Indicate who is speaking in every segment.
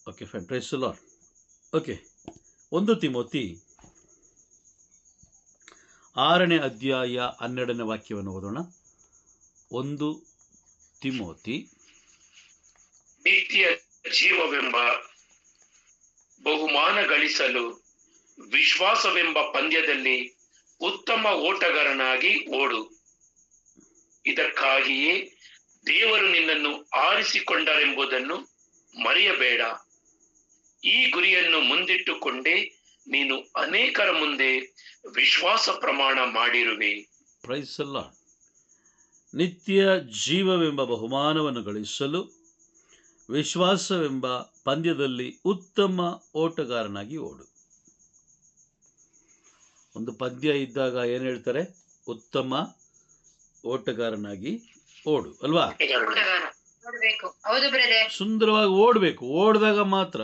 Speaker 1: Okay fine, praise the lord. Okay, 1 Timothy 6ನೇ ಅಧ್ಯಾಯ 12ನೇ ವಾಕ್ಯವನ್ನು ಓದೋಣ. 1 ತಿಮೋತಿ.
Speaker 2: ನಿತ್ಯ ಜೀವವೆಂಬ ಬಹುಮಾನ ಗಳಿಸಲು ವಿಶ್ವಾಸವೆಂಬ ಪಂದ್ಯದಲ್ಲಿ ಉತ್ತಮ ಓಟಗಾರನಾಗಿ ಓಡು. ಇದಕ್ಕಾಗಿಯೇ ದೇವರು ನಿನ್ನನ್ನು ಆರಿಸಿಕೊಂಡರೆಂಬುದನ್ನು ಮರೆಯಬೇಡ. ಈ ಗುರಿಯನ್ನು ಮುಂದಿಟ್ಟುಕೊಂಡೇ ನೀನು ಅನೇಕರ ಮುಂದೆ ವಿಶ್ವಾಸ ಪ್ರಮಾಣ ಮಾಡಿರುವೆ.
Speaker 1: Price the lord. ನಿತ್ಯ ಜೀವವೆಂಬ ಬಹುಮಾನವನ್ನು ಗಳಿಸಲು ವಿಶ್ವಾಸವೆಂಬ ಪಂದ್ಯದಲ್ಲಿ ಉತ್ತಮ ಓಟಗಾರನಾಗಿ ಓಡು. ಒಂದು ಪಂದ್ಯ ಇದ್ದಾಗ ಏನು ಹೇಳ್ತಾರೆ? ಉತ್ತಮ ಓಟಗಾರನಾಗಿ ಓಡು ಅಲ್ವಾ? ಸುಂದರವಾಗಿ ಓಡಬೇಕು. ಓಡಿದಾಗ ಮಾತ್ರ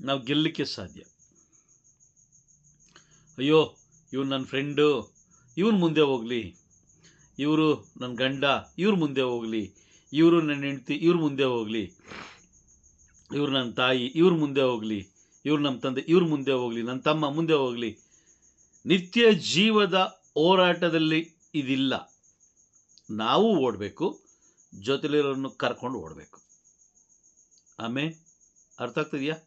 Speaker 1: ನಾವು ಗೆಲ್ಲಲಿಕ್ಕೆ ಸಾಧ್ಯ. ಅಯ್ಯೋ, ಇವನು ನನ್ನ ಫ್ರೆಂಡು, ಇವನು ಮುಂದೆ ಹೋಗಲಿ, ಇವರು ನನ್ನ ಗಂಡ, ಇವ್ರು ಮುಂದೆ ಹೋಗಲಿ, ಇವರು ನನ್ನ ಹೆಂಡತಿ, ಇವ್ರು ಮುಂದೆ ಹೋಗಲಿ, ಇವ್ರು ನನ್ನ ತಾಯಿ, ಇವ್ರು ಮುಂದೆ ಹೋಗಲಿ, ಇವ್ರು ನಮ್ಮ ತಂದೆ, ಇವ್ರು ಮುಂದೆ ಹೋಗಲಿ, ನನ್ನ ತಮ್ಮ ಮುಂದೆ ಹೋಗಲಿ. ನಿತ್ಯ ಜೀವದ ಹೋರಾಟದಲ್ಲಿ ಇದಿಲ್ಲ. ನಾವು ಓಡಬೇಕು, ಜೊತೆಲಿರೋರನ್ನು ಕರ್ಕೊಂಡು ಓಡಬೇಕು. ಆಮೇಲೆ ಅರ್ಥ ಆಗ್ತಿದೆಯಾ?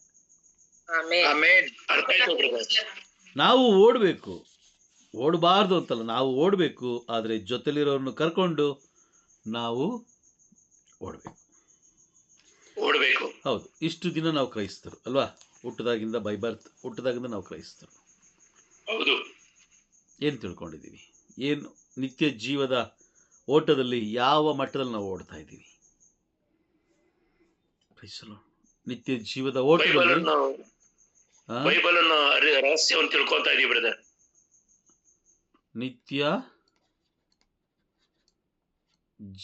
Speaker 1: ನಾವು ಓಡಬೇಕು, ಓಡಬಾರ್ದು ಅಂತಲ್ಲ, ನಾವು ಓಡಬೇಕು. ಆದರೆ ಜೊತೆಲಿರೋರನ್ನು ಕರ್ಕೊಂಡು ನಾವು ಓಡಬೇಕು. ಹೌದು, ಇಷ್ಟು ದಿನ ನಾವು ಕ್ರೈಸ್ತರು ಅಲ್ವಾ? ಹುಟ್ಟದಾಗಿಂದ ಬೈ ಬರ್ತ್, ಹುಟ್ಟದಾಗಿಂದ ನಾವು ಕ್ರೈಸ್ತರು.
Speaker 2: ಹೌದು.
Speaker 1: ಏನು ತಿಳ್ಕೊಂಡಿದ್ದೀವಿ? ಏನು ನಿತ್ಯ ಜೀವದ ಓಟದಲ್ಲಿ ಯಾವ ಮಟ್ಟದಲ್ಲಿ ನಾವು ಓಡ್ತಾ ಇದ್ದೀವಿ? ನಿತ್ಯ ಜೀವದ ಓಟದಲ್ಲಿ
Speaker 2: ರಹಸ್ಯವನ್ನು ತಿಳ್ಕೊತಾ ಇದೀವಿ ಬ್ರದರ್.
Speaker 1: ನಿತ್ಯ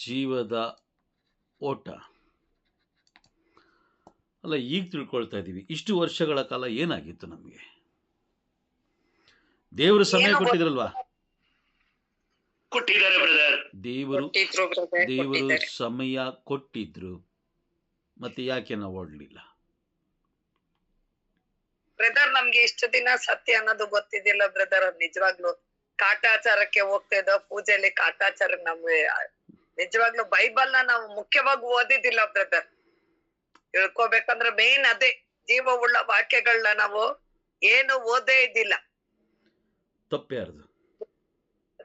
Speaker 1: ಜೀವದ ಓಟ ಅಲ್ಲ, ಈಗ ತಿಳ್ಕೊಳ್ತಾ ಇದ್ದೀವಿ. ಇಷ್ಟು ವರ್ಷಗಳ ಕಾಲ ಏನಾಗಿತ್ತು ನಮಗೆ? ದೇವರು ಸಮಯ ಕೊಟ್ಟಿದ್ರಲ್ವಾ?
Speaker 2: ಕೊಟ್ಟಿದ್ದಾರೆ ಬ್ರದರ್.
Speaker 1: ದೇವರು ಸಮಯ ಕೊಟ್ಟಿದ್ರು, ಮತ್ತೆ ಯಾಕೆ ನಾವು ಓಡ್ಲಿಲ್ಲ?
Speaker 3: ಬ್ರದರ್, ನಮ್ಗೆ ಇಷ್ಟು ದಿನ ಸತ್ಯ ಅನ್ನೋದು ಗೊತ್ತಿದ್ದಿಲ್ಲ ಬ್ರದರ್. ನಿಜವಾಗ್ಲು ಕಾಟಾಚಾರಕ್ಕೆ ಹೋಗ್ತಾ ಇದ್ದೋ, ಪೂಜೆಯಲ್ಲಿ ಕಾಟಾಚಾರ. ನಮ್ಗೆ ನಿಜವಾಗ್ಲು ಬೈಬಲ್ ನಾವು ಮುಖ್ಯವಾಗಿ ಓದಿದ್ದಿಲ್ಲ ಬ್ರದರ್. ತಿಳ್ಕೊಬೇಕಂದ್ರೆ ಮೇನ್ ಅದೇ, ಜೀವವುಳ್ಳ ವಾಕ್ಯಗಳನ್ನ ನಾವು ಏನು ಓದೇ ಇದ್ದಿಲ್ಲ.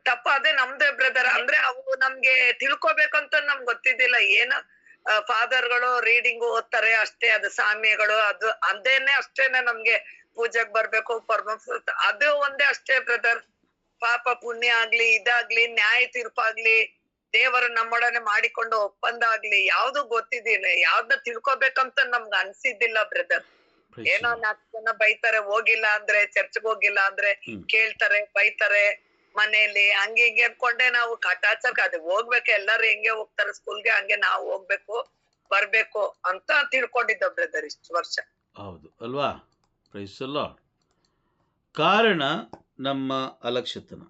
Speaker 3: ತಪ್ಪ ಅದೇ ನಮ್ದೇ ಬ್ರದರ್. ಅಂದ್ರೆ ಅವು ನಮ್ಗೆ ತಿಳ್ಕೊಬೇಕಂತ ನಮ್ಗೆ ಗೊತ್ತಿದ್ದಿಲ್ಲ. ಏನು ಫಾದರ್ಗಳು ರೀಡಿಂಗ್ ಓದ್ತಾರೆ ಅಷ್ಟೇ, ಅದು ಸಾಮ್ಯಗಳು, ಅದು ಅದೇನೆ ಅಷ್ಟೇನೆ. ನಮ್ಗೆ ಪೂಜೆಗ್ ಬರ್ಬೇಕು, ಅದು ಒಂದೇ ಅಷ್ಟೇ ಬ್ರದರ್. ಪಾಪ ಪುಣ್ಯ ಆಗ್ಲಿ, ಇದಾಗ್ಲಿ, ನ್ಯಾಯ ತೀರ್ಪಾಗ್ಲಿ, ದೇವರು ನಮ್ಮೊಡನೆ ಮಾಡಿಕೊಂಡು ಒಪ್ಪಂದ ಆಗ್ಲಿ, ಯಾವ್ದು ಗೊತ್ತಿದ್ದಿಲ್ಲ. ಯಾವ್ದನ್ನ ತಿಳ್ಕೊಬೇಕಂತ ನಮ್ಗೆ ಅನ್ಸಿದ್ದಿಲ್ಲ ಬ್ರದರ್. ಏನೋ 4 ಜನ ಬೈತಾರೆ, ಹೋಗಿಲ್ಲ ಅಂದ್ರೆ, ಚರ್ಚ್ಗೆ ಹೋಗಿಲ್ಲ ಅಂದ್ರೆ ಕೇಳ್ತಾರೆ, ಬೈತಾರೆ ಮನೆಯಲ್ಲಿ, ಹಂಗೆ ಹಿಂಗೆ ಅನ್ಕೊಂಡೆ ನಾವು ಕಾಟಾಚಾರ. ಅದು ಹೋಗ್ಬೇಕು, ಎಲ್ಲಾರು ಹೆಂಗೆ ಹೋಗ್ತಾರೆ ಸ್ಕೂಲ್ಗೆ, ಹಂಗೆ ನಾವು ಹೋಗ್ಬೇಕು ಬರ್ಬೇಕು ಅಂತ ತಿಳ್ಕೊಂಡಿದ್ದ ಬ್ರದರ್ ಇಷ್ಟು ವರ್ಷ.
Speaker 1: ಹೌದು ಅಲ್ವಾ? Praise the Lord. ಕಾರಣ ನಮ್ಮ ಅಲಕ್ಷ್ಯತನ.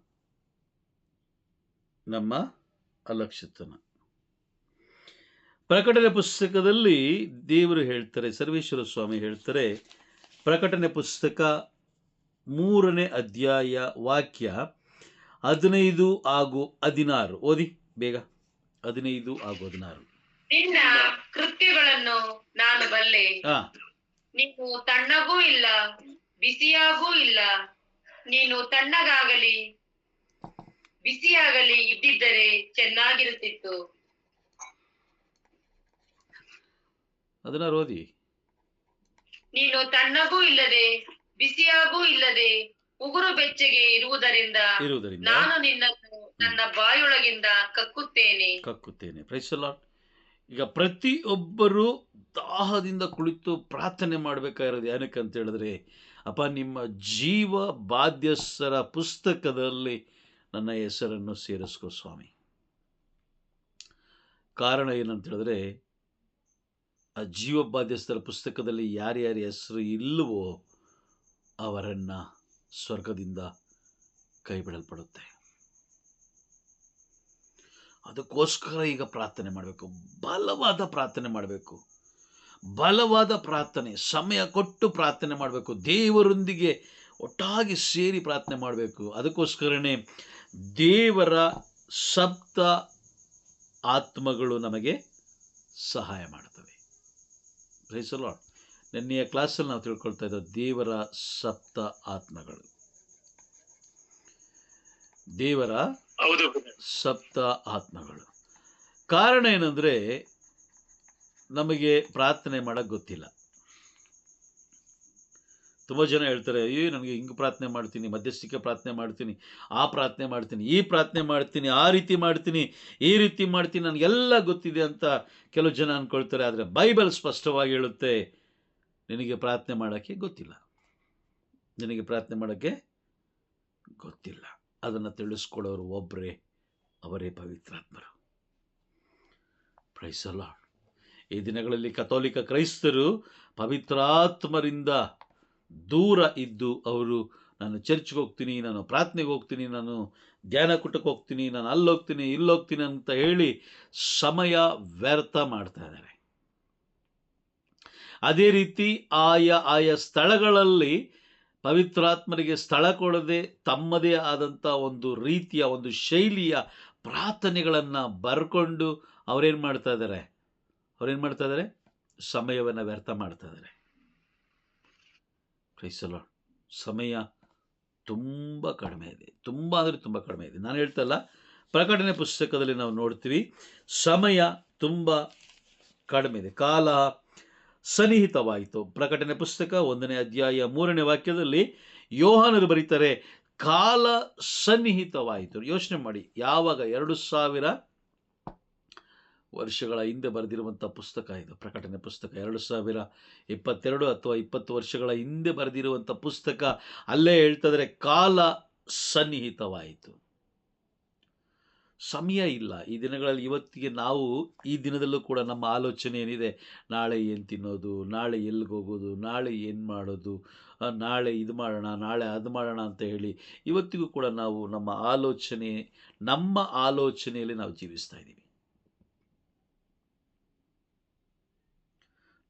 Speaker 1: ಪ್ರಕಟಣೆ ಪುಸ್ತಕದಲ್ಲಿ ದೇವರು ಹೇಳ್ತಾರೆ, ಸರ್ವೇಶ್ವರ ಸ್ವಾಮಿ ಹೇಳ್ತಾರೆ, ಪ್ರಕಟಣೆ ಪುಸ್ತಕ 3ನೇ ಅಧ್ಯಾಯ ವಾಕ್ಯ 15 ಹಾಗೂ 16 ಓದಿ ಬೇಗ. 15 ಹಾಗೂ 16.
Speaker 4: ನಿನ್ನ ಕೃತ್ಯಗಳನ್ನು ನಾನು ಬಲ್ಲೆ. ನೀನು ತಣ್ಣಗೂ ಇಲ್ಲ ಬಿಸಿಯಾಗೂ ಇಲ್ಲ. ನೀನು ತಣ್ಣಗಾಗಲಿ ಬಿಸಿಯಾಗಲಿ ಇದ್ದಿದ್ದರೆ ಚೆನ್ನಾಗಿರುತ್ತಿತ್ತು.
Speaker 1: 16 ಓದಿ.
Speaker 4: ನೀನು ತಣ್ಣಗೂ ಇಲ್ಲದೆ ಬಿಸಿಯಾಗೂ ಇಲ್ಲದೆ ಉಗುರು ಬೆಚ್ಚಗೆ ಇರುವುದರಿಂದ ನಾನು ನಿನ್ನನ್ನು ನನ್ನ ಬಾಯೊಳಗಿಂದ ಕಕ್ಕುತ್ತೇನೆ. Praise the lord. ಈಗ ಪ್ರತಿಯೊಬ್ಬರು ದಾಹದಿಂದ ಕುಳಿತು ಪ್ರಾರ್ಥನೆ ಮಾಡಬೇಕಾಗಿರೋದು ಏನಕ್ಕೆ ಅಂತ ಹೇಳಿದ್ರೆ, ಅಪ್ಪ ನಿಮ್ಮ ಜೀವ ಬಾಧ್ಯಸ್ಥರ ಪುಸ್ತಕದಲ್ಲಿ ನನ್ನ ಹೆಸರನ್ನು ಸೇರಿಸ್ಕೋ ಸ್ವಾಮಿ. ಕಾರಣ ಏನಂತ ಹೇಳಿದ್ರೆ, ಆ ಜೀವ ಬಾಧ್ಯಸ್ಥರ ಪುಸ್ತಕದಲ್ಲಿ ಯಾರ್ಯಾರ ಹೆಸರು ಇಲ್ಲವೋ ಅವರನ್ನು ಸ್ವರ್ಗದಿಂದ ಕೈ ಬಿಡಲ್ಪಡುತ್ತೆ. ಅದಕ್ಕೋಸ್ಕರ ಈಗ ಪ್ರಾರ್ಥನೆ ಮಾಡಬೇಕು, ಬಲವಾದ ಪ್ರಾರ್ಥನೆ ಮಾಡಬೇಕು.
Speaker 1: ಬಲವಾದ ಪ್ರಾರ್ಥನೆ, ಸಮಯ ಕೊಟ್ಟು ಪ್ರಾರ್ಥನೆ ಮಾಡಬೇಕು, ದೇವರೊಂದಿಗೆ ಒಟ್ಟಾಗಿ ಸೇರಿ ಪ್ರಾರ್ಥನೆ ಮಾಡಬೇಕು. ಅದಕ್ಕೋಸ್ಕರನೇ ದೇವರ ಸಪ್ತ ಆತ್ಮಗಳು ನಮಗೆ ಸಹಾಯ ಮಾಡ್ತವೆ. Price the lord. ನೆನ್ನೆಯ ಕ್ಲಾಸಲ್ಲಿ ನಾವು ತಿಳ್ಕೊಳ್ತಾ ಇದ್ದೋ ದೇವರ ಸಪ್ತ ಆತ್ಮಗಳು, ದೇವರ
Speaker 2: ಹೌದು
Speaker 1: ಸಪ್ತ ಆತ್ಮಗಳು. ಕಾರಣ ಏನಂದರೆ ನಮಗೆ ಪ್ರಾರ್ಥನೆ ಮಾಡೋಕ್ಕೆ ಗೊತ್ತಿಲ್ಲ. ತುಂಬ ಜನ ಹೇಳ್ತಾರೆ, ಅಯ್ಯೋ ನನಗೆ ಹಿಂಗೆ ಪ್ರಾರ್ಥನೆ ಮಾಡ್ತೀನಿ, ಮಧ್ಯಸ್ಥಿಕೆ ಪ್ರಾರ್ಥನೆ ಮಾಡ್ತೀನಿ, ಆ ಪ್ರಾರ್ಥನೆ ಮಾಡ್ತೀನಿ, ಈ ಪ್ರಾರ್ಥನೆ ಮಾಡ್ತೀನಿ, ಆ ರೀತಿ ಮಾಡ್ತೀನಿ, ಈ ರೀತಿ ಮಾಡ್ತೀನಿ, ನನಗೆಲ್ಲ ಗೊತ್ತಿದೆ ಅಂತ ಕೆಲವು ಜನ ಅಂದ್ಕೊಳ್ತಾರೆ. ಆದರೆ ಬೈಬಲ್ ಸ್ಪಷ್ಟವಾಗಿ ಹೇಳುತ್ತೆ, ನಿನಗೆ ಪ್ರಾರ್ಥನೆ ಮಾಡೋಕ್ಕೆ ಗೊತ್ತಿಲ್ಲ, ನಿನಗೆ ಪ್ರಾರ್ಥನೆ ಮಾಡೋಕ್ಕೆ ಗೊತ್ತಿಲ್ಲ. ಅದನ್ನು ತಿಳಿಸ್ಕೊಡೋರು ಒಬ್ಬರೇ, ಅವರೇ ಪವಿತ್ರಾತ್ಮರು. Price the lord. ಈ ದಿನಗಳಲ್ಲಿ ಕಥೋಲಿಕ ಕ್ರೈಸ್ತರು ಪವಿತ್ರಾತ್ಮರಿಂದ ದೂರ ಇದ್ದು ಅವರು ನಾನು ಚರ್ಚ್ಗೆ ಹೋಗ್ತೀನಿ, ನಾನು ಪ್ರಾರ್ಥನೆಗೆ ಹೋಗ್ತೀನಿ, ನಾನು ಧ್ಯಾನ ಕೂಟಕ್ಕೆ ಹೋಗ್ತೀನಿ, ನಾನು ಅಲ್ಲೋಗ್ತೀನಿ ಇಲ್ಲೋಗ್ತೀನಿ ಅಂತ ಹೇಳಿ ಸಮಯ ವ್ಯರ್ಥ ಮಾಡ್ತಾ ಇದ್ದಾರೆ. ಅದೇ ರೀತಿ ಆಯಾ ಸ್ಥಳಗಳಲ್ಲಿ ಪವಿತ್ರಾತ್ಮರಿಗೆ ಸ್ಥಳ ಕೊಡದೆ ತಮ್ಮದೇ ಆದಂಥ ಒಂದು ರೀತಿಯ ಒಂದು ಶೈಲಿಯ ಪ್ರಾರ್ಥನೆಗಳನ್ನು ಬರ್ಕೊಂಡು ಅವರೇನು ಮಾಡ್ತಾ ಇದ್ದಾರೆ, ಸಮಯವನ್ನು ವ್ಯರ್ಥ ಮಾಡ್ತಾ ಇದ್ದಾರೆ. Praise the Lord. ಸಮಯ ತುಂಬ ಕಡಿಮೆ ಇದೆ, ತುಂಬ ಅಂದರೆ ತುಂಬ ಕಡಿಮೆ ಇದೆ. ನಾನು ಹೇಳ್ತಲ್ಲ, ಪ್ರಕಟಣೆ ಪುಸ್ತಕದಲ್ಲಿ ನಾವು ನೋಡ್ತೀವಿ ಸಮಯ ತುಂಬ ಕಡಿಮೆ ಇದೆ, ಕಾಲ ಸನ್ನಿಹಿತವಾಯಿತು. ಪ್ರಕಟಣೆ ಪುಸ್ತಕ 1ನೇ ಅಧ್ಯಾಯ 3ನೇ ವಾಕ್ಯದಲ್ಲಿ ಯೋಹಾನರು ಬರೀತಾರೆ, ಕಾಲ ಸನ್ನಿಹಿತವಾಯಿತು. ಯೋಚನೆ ಮಾಡಿ, ಯಾವಾಗ 2000 ವರ್ಷಗಳ ಹಿಂದೆ ಬರೆದಿರುವಂಥ ಪುಸ್ತಕ ಇದು, ಪ್ರಕಟಣೆ ಪುಸ್ತಕ 2022 ಅಥವಾ 20 ವರ್ಷಗಳ ಹಿಂದೆ ಬರೆದಿರುವಂಥ ಪುಸ್ತಕ. ಅಲ್ಲೇ ಹೇಳ್ತಿದ್ರೆ ಕಾಲ ಸನ್ನಿಹಿತವಾಯಿತು. ಸಮಯ ಇಲ್ಲ ಈ ದಿನಗಳಲ್ಲಿ. ಇವತ್ತಿಗೆ ನಾವು ಈ ದಿನದಲ್ಲೂ ಕೂಡ ನಮ್ಮ ಆಲೋಚನೆ ಏನಿದೆ, ನಾಳೆ ಏನು ತಿನ್ನೋದು, ನಾಳೆ ಎಲ್ಲಿಗೆ ಹೋಗೋದು, ನಾಳೆ ಏನು ಮಾಡೋದು, ನಾಳೆ ಇದು ಮಾಡೋಣ, ನಾಳೆ ಅದು ಮಾಡೋಣ ಅಂತ ಹೇಳಿ ಇವತ್ತಿಗೂ ಕೂಡ ನಾವು ನಮ್ಮ ಆಲೋಚನೆಯಲ್ಲಿ ನಾವು ಜೀವಿಸ್ತಾ ಇದ್ದೀವಿ.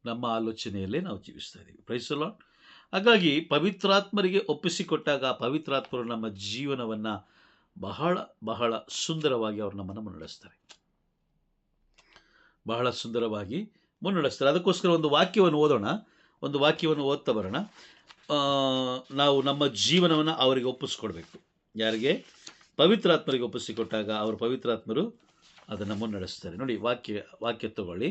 Speaker 1: ನಮ್ಮ ಆಲೋಚನೆಯಲ್ಲೇ ನಾವು ಜೀವಿಸ್ತಾ ಇದ್ದೀವಿ. Praise the Lord. ಹಾಗಾಗಿ ಪವಿತ್ರಾತ್ಮರಿಗೆ ಒಪ್ಪಿಸಿಕೊಟ್ಟಾಗ ಪವಿತ್ರಾತ್ಮರು ನಮ್ಮ ಜೀವನವನ್ನು ಬಹಳ ಬಹಳ ಸುಂದರವಾಗಿ ಅವರು ನಮ್ಮನ್ನು ಮುನ್ನಡೆಸ್ತಾರೆ, ಬಹಳ ಸುಂದರವಾಗಿ ಮುನ್ನಡೆಸ್ತಾರೆ. ಅದಕ್ಕೋಸ್ಕರ ಒಂದು ವಾಕ್ಯವನ್ನು ಓದೋಣ, ಒಂದು ವಾಕ್ಯವನ್ನು ಓದ್ತಾ ಬರೋಣ. ನಾವು ನಮ್ಮ ಜೀವನವನ್ನು ಅವರಿಗೆ ಒಪ್ಪಿಸ್ಕೊಡ್ಬೇಕು. ಯಾರಿಗೆ? ಪವಿತ್ರಾತ್ಮರಿಗೆ ಒಪ್ಪಿಸಿಕೊಟ್ಟಾಗ ಅವರು ಪವಿತ್ರಾತ್ಮರು ಅದನ್ನು ಮುನ್ನಡೆಸ್ತಾರೆ. ನೋಡಿ, ವಾಕ್ಯ ತಗೊಳ್ಳಿ.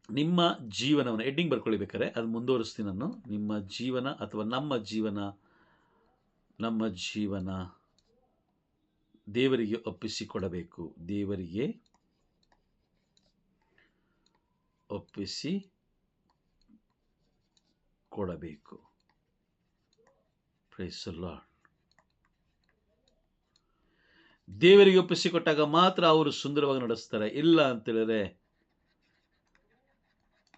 Speaker 1: ನಿಮ್ಮ ಜೀವನವನ್ನು ಹೆಡ್ಡಿಂಗ್ ಬರ್ಕೊಳ್ಬೇಕಾರೆ ಅದು ಮುಂದುವರಿಸ್ತೀನಿ ನಾನು. ನಿಮ್ಮ ಜೀವನ ಅಥವಾ ನಮ್ಮ ಜೀವನ ದೇವರಿಗೆ ಒಪ್ಪಿಸಿಕೊಡಬೇಕು, ದೇವರಿಗೆ ಒಪ್ಪಿಸಿಕೊಡಬೇಕು. Price the lord. ದೇವರಿಗೆ ಒಪ್ಪಿಸಿಕೊಟ್ಟಾಗ ಮಾತ್ರ ಅವರು ಸುಂದರವಾಗಿ ನಡೆಸ್ತಾರೆ. ಇಲ್ಲ ಅಂತೇಳಿದ್ರೆ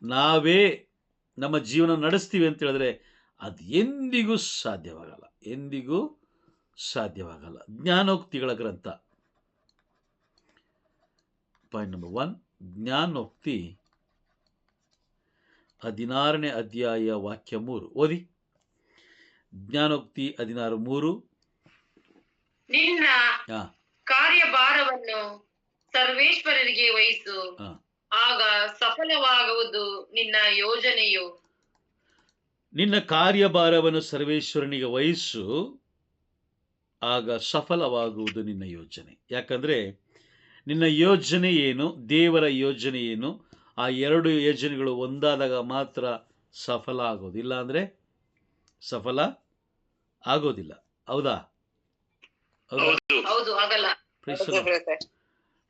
Speaker 1: ನಾವೇ ನಮ್ಮ ಜೀವನ ನಡೆಸ್ತೀವಿ ಅಂತ ಹೇಳಿದ್ರೆ ಅದು ಎಂದಿಗೂ ಸಾಧ್ಯವಾಗಲ್ಲ. ಜ್ಞಾನೋಕ್ತಿಗಳ ಗ್ರಂಥ ಪಾಯಿಂಟ್ ನಂಬರ್ 1, ಜ್ಞಾನೋಕ್ತಿ 16ನೇ ಅಧ್ಯಾಯ ವಾಕ್ಯ 3 ಓದಿ. ಜ್ಞಾನೋಕ್ತಿ 16:3.
Speaker 5: ನಿನ್ನ ಕಾರ್ಯಭಾರವನ್ನು ಸರ್ವೇಶ್ವರರಿಗೆ ವಹಿಸು, ಆಗ ಸಫಲವಾಗುವುದು ನಿನ್ನ ಯೋಜನೆಯು.
Speaker 1: ನಿನ್ನ ಕಾರ್ಯಭಾರವನ್ನು ಸರ್ವೇಶ್ವರನಿಗೆ ವಹಿಸು, ಆಗ ಸಫಲವಾಗುವುದು ನಿನ್ನ ಯೋಜನೆ. ಯಾಕಂದರೆ ನಿನ್ನ ಯೋಜನೆ ಏನು, ದೇವರ ಯೋಜನೆ ಏನು, ಆ ಎರಡು ಯೋಜನೆಗಳು ಒಂದಾದಾಗ ಮಾತ್ರ ಸಫಲ ಆಗೋದು. ಇಲ್ಲ ಅಂದರೆ ಸಫಲ ಆಗೋದಿಲ್ಲ. ಹೌದಾ?
Speaker 5: ಹೌದು, ಆಗಲ್ಲ.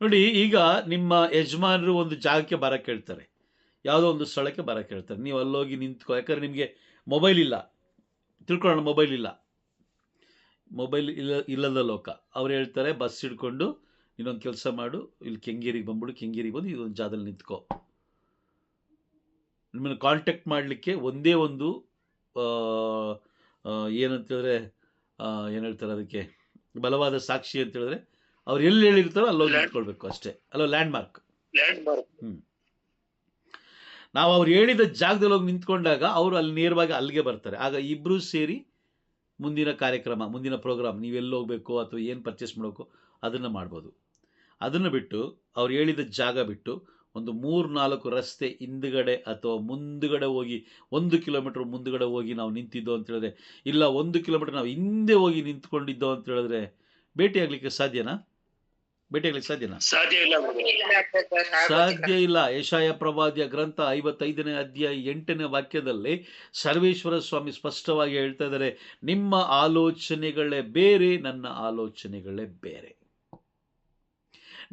Speaker 1: ನೋಡಿ, ಈಗ ನಿಮ್ಮ ಯಜಮಾನರು ಒಂದು ಜಾಗಕ್ಕೆ ಬರಕ್ಕೆ ಹೇಳ್ತಾರೆ, ಯಾವುದೋ ಒಂದು ಸ್ಥಳಕ್ಕೆ ಬರಕ್ಕೆ ಹೇಳ್ತಾರೆ. ನೀವು ಅಲ್ಲೋಗಿ ನಿಂತ್ಕೊ. ಯಾಕಂದರೆ ನಿಮಗೆ ಮೊಬೈಲ್ ಇಲ್ಲ, ತಿಳ್ಕೊಳ್ಳೋಣ, ಮೊಬೈಲ್ ಇಲ್ಲದ ಲೋಕ. ಅವ್ರು ಹೇಳ್ತಾರೆ, ಬಸ್ ಹಿಡ್ಕೊಂಡು ಇನ್ನೊಂದು ಕೆಲಸ ಮಾಡು, ಇಲ್ಲಿ ಕೆಂಗೇರಿಗೆ ಬಂದ್ಬಿಡು, ಕೆಂಗೇರಿಗೆ ಬಂದು ಇದೊಂದು ಜಾಗದಲ್ಲಿ ನಿಂತ್ಕೊ. ನಿಮ್ಮನ್ನು ಕಾಂಟ್ಯಾಕ್ಟ್ ಮಾಡಲಿಕ್ಕೆ ಒಂದೇ ಒಂದು ಏನಂತೇಳಿದ್ರೆ ಏನು ಹೇಳ್ತಾರೆ ಅದಕ್ಕೆ ಬಲವಾದ ಸಾಕ್ಷಿ ಅಂತ ಹೇಳಿದ್ರೆ ಅವ್ರು ಎಲ್ಲಿ ಹೇಳಿರ್ತಾರೋ ಅಲ್ಲೋಗಿ ನಿಂತ್ಕೊಳ್ಬೇಕು ಅಷ್ಟೇ. ಅಲ್ಲೋ ಲ್ಯಾಂಡ್ ಮಾರ್ಕ್. ನಾವು ಅವ್ರು ಹೇಳಿದ ಜಾಗದಲ್ಲಿ ಹೋಗಿ ನಿಂತ್ಕೊಂಡಾಗ ಅವರು ಅಲ್ಲಿ ನೇರವಾಗಿ ಅಲ್ಲಿಗೆ ಬರ್ತಾರೆ. ಆಗ ಇಬ್ಬರೂ ಸೇರಿ ಮುಂದಿನ ಕಾರ್ಯಕ್ರಮ, ಮುಂದಿನ ಪ್ರೋಗ್ರಾಮ್, ನೀವೆಲ್ಲಿ ಹೋಗಬೇಕು ಅಥವಾ ಏನು ಪರ್ಚೇಸ್ ಮಾಡಬೇಕು ಅದನ್ನು ಮಾಡ್ಬೋದು. ಅದನ್ನು ಬಿಟ್ಟು ಅವ್ರು ಹೇಳಿದ ಜಾಗ ಬಿಟ್ಟು ಒಂದು 3-4 ರಸ್ತೆ ಹಿಂದುಗಡೆ ಅಥವಾ ಮುಂದುಗಡೆ ಹೋಗಿ 1 ಕಿಲೋಮೀಟರ್ ಮುಂದುಗಡೆ ಹೋಗಿ ನಾವು ನಿಂತಿದ್ದೋ ಅಂತ ಹೇಳಿದ್ರೆ, ಇಲ್ಲ 1 ಕಿಲೋಮೀಟರ್ ನಾವು ಹಿಂದೆ ಹೋಗಿ ನಿಂತ್ಕೊಂಡಿದ್ದೋ ಅಂತ ಹೇಳಿದ್ರೆ ಭೇಟಿಯಾಗಲಿಕ್ಕೆ ಸಾಧ್ಯನಾ? ಭೇಟಿಯಾಗಲಿಕ್ಕೆ ಸಾಧ್ಯನಾ?
Speaker 2: ಸಾಧ್ಯ ಇಲ್ಲ.
Speaker 1: ಸಾಧ್ಯ ಇಲ್ಲ. ಯೆಶಾಯ ಪ್ರವಾದಿಯ ಗ್ರಂಥ 55ನೇ ಅಧ್ಯಾಯ 8ನೇ ವಾಕ್ಯದಲ್ಲಿ ಸರ್ವೇಶ್ವರ ಸ್ವಾಮಿ ಸ್ಪಷ್ಟವಾಗಿ ಹೇಳ್ತಾ ಇದ್ದಾರೆ, ನಿಮ್ಮ ಆಲೋಚನೆಗಳೇ ಬೇರೆ, ನನ್ನ ಆಲೋಚನೆಗಳೇ ಬೇರೆ.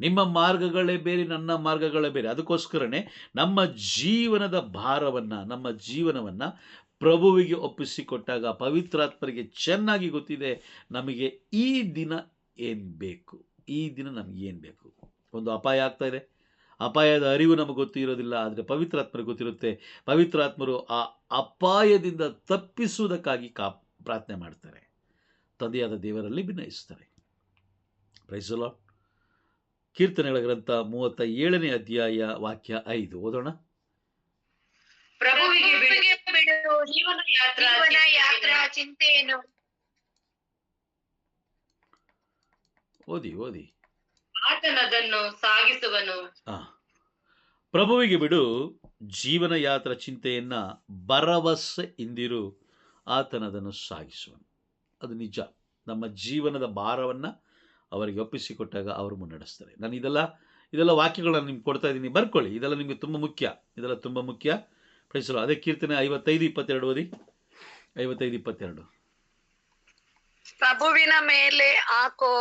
Speaker 1: ನಿಮ್ಮ ಮಾರ್ಗಗಳೇ ಬೇರೆ, ನನ್ನ ಮಾರ್ಗಗಳೇ ಬೇರೆ. ಅದಕ್ಕೋಸ್ಕರನೇ ನಮ್ಮ ಜೀವನದ ಭಾರವನ್ನು, ನಮ್ಮ ಜೀವನವನ್ನು ಪ್ರಭುವಿಗೆ ಒಪ್ಪಿಸಿಕೊಟ್ಟಾಗ ಪವಿತ್ರಾತ್ಮರಿಗೆ ಚೆನ್ನಾಗಿ ಗೊತ್ತಿದೆ ನಮಗೆ ಈ ದಿನ ಏನು ಬೇಕು, ಈ ದಿನ ನಮಗೇನು ಬೇಕು. ಒಂದು ಅಪಾಯ ಆಗ್ತಾ ಇದೆ, ಅಪಾಯದ ಅರಿವು ನಮಗೆ ಗೊತ್ತಿರೋದಿಲ್ಲ, ಆದರೆ ಪವಿತ್ರಾತ್ಮರಿಗೆ ಗೊತ್ತಿರುತ್ತೆ. ಪವಿತ್ರಾತ್ಮರು ಆ ಅಪಾಯದಿಂದ ತಪ್ಪಿಸುವುದಕ್ಕಾಗಿ ಪ್ರಾರ್ಥನೆ ಮಾಡ್ತಾರೆ, ತಂದೆಯಾದ ದೇವರಲ್ಲಿ ವಿನಯಿಸ್ತಾರೆ. Praise the lord. ಕೀರ್ತನೆಗಳ ಗ್ರಂಥ 37ನೇ ಅಧ್ಯಾಯ ವಾಕ್ಯ 5 ಓದೋಣ.
Speaker 5: ಪ್ರಭುವಿಗೆ ಬಿಡು ಜೀವನ ಯಾತ್ರಾ ಚಿಂತೆಯನ್ನು
Speaker 1: ಓದಿ.
Speaker 5: ಆತನದನ್ನು ಸಾಗಿಸುವನು.
Speaker 1: ಪ್ರಭುವಿಗೆ ಬಿಡು ಜೀವನ ಯಾತ್ರಾ ಚಿಂತೆಯನ್ನ, ಭರವಸೆ ಇಂದಿರು, ಆತನದನ್ನು ಸಾಗಿಸುವನು. ಅದು ನಿಜ. ನಮ್ಮ ಜೀವನದ ಭಾರವನ್ನು ಅವರಿಗೆ ಒಪ್ಪಿಸಿಕೊಟ್ಟಾಗ ಅವರು ಮುನ್ನಡೆಸ್ತಾರೆ. ನಾನು ಇದೆಲ್ಲ ವಾಕ್ಯಗಳನ್ನು ನಿಮ್ಗೆ ಕೊಡ್ತಾ ಇದ್ದೀನಿ, ಬರ್ಕೊಳ್ಳಿ. ಇದೆಲ್ಲ ನಿಮಗೆ ತುಂಬ ಮುಖ್ಯ. ಪ್ರೈಸಲು. ಅದೇ ಕೀರ್ತನೆ 55:22 ಓದಿ. 55:22.
Speaker 3: ಪ್ರಭುವಿನ ಮೇಲೆ ಹಾಕೋ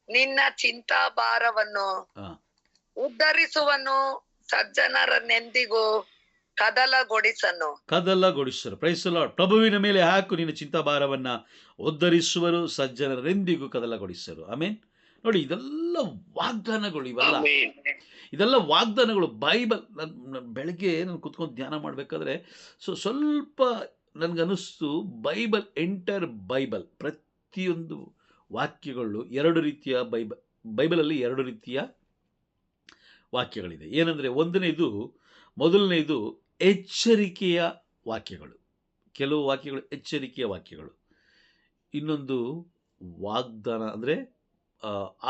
Speaker 3: ನಿನ್ನ ಚಿಂತಾ ಭಾರವನ್ನು, ಉದ್ಧರಿಸುವನು ಸಜ್ಜನರನ್ನೆಂದಿಗೂ ಕದಲಗೊಡಿಸರು. Praise the lord. ಪ್ರಭುವಿನ ಮೇಲೆ ಹಾಕು ನಿನ್ನ ಚಿಂತಾ ಭಾರವನ್ನ, ಉದ್ಧರಿಸುವರು ಸಜ್ಜನರೆಂದಿಗೂ ಕದಲಗೊಡಿಸರು. ಆಮೇನ್. ನೋಡಿ, ಇದೆಲ್ಲ ವಾಗ್ದಾನಗಳು, ಇದೆಲ್ಲ ವಾಗ್ದಾನಗಳು. ಬೈಬಲ್, ಬೆಳಗ್ಗೆ ನಾನು ಕುತ್ಕೊಂಡು ಧ್ಯಾನ ಮಾಡಬೇಕಾದ್ರೆ ಸ್ವಲ್ಪ ನನಗನ್ನಿಸ್ತು, ಬೈಬಲ್ ಪ್ರತಿಯೊಂದು ವಾಕ್ಯಗಳು 2 ರೀತಿಯ ಬೈಬಲಲ್ಲಿ 2 ರೀತಿಯ ವಾಕ್ಯಗಳಿದೆ. ಏನಂದರೆ, ಮೊದಲನೇದು ಎಚ್ಚರಿಕೆಯ ವಾಕ್ಯಗಳು. ಕೆಲವು ವಾಕ್ಯಗಳು ಎಚ್ಚರಿಕೆಯ ವಾಕ್ಯಗಳು. ಇನ್ನೊಂದು ವಾಗ್ದಾನ, ಅಂದರೆ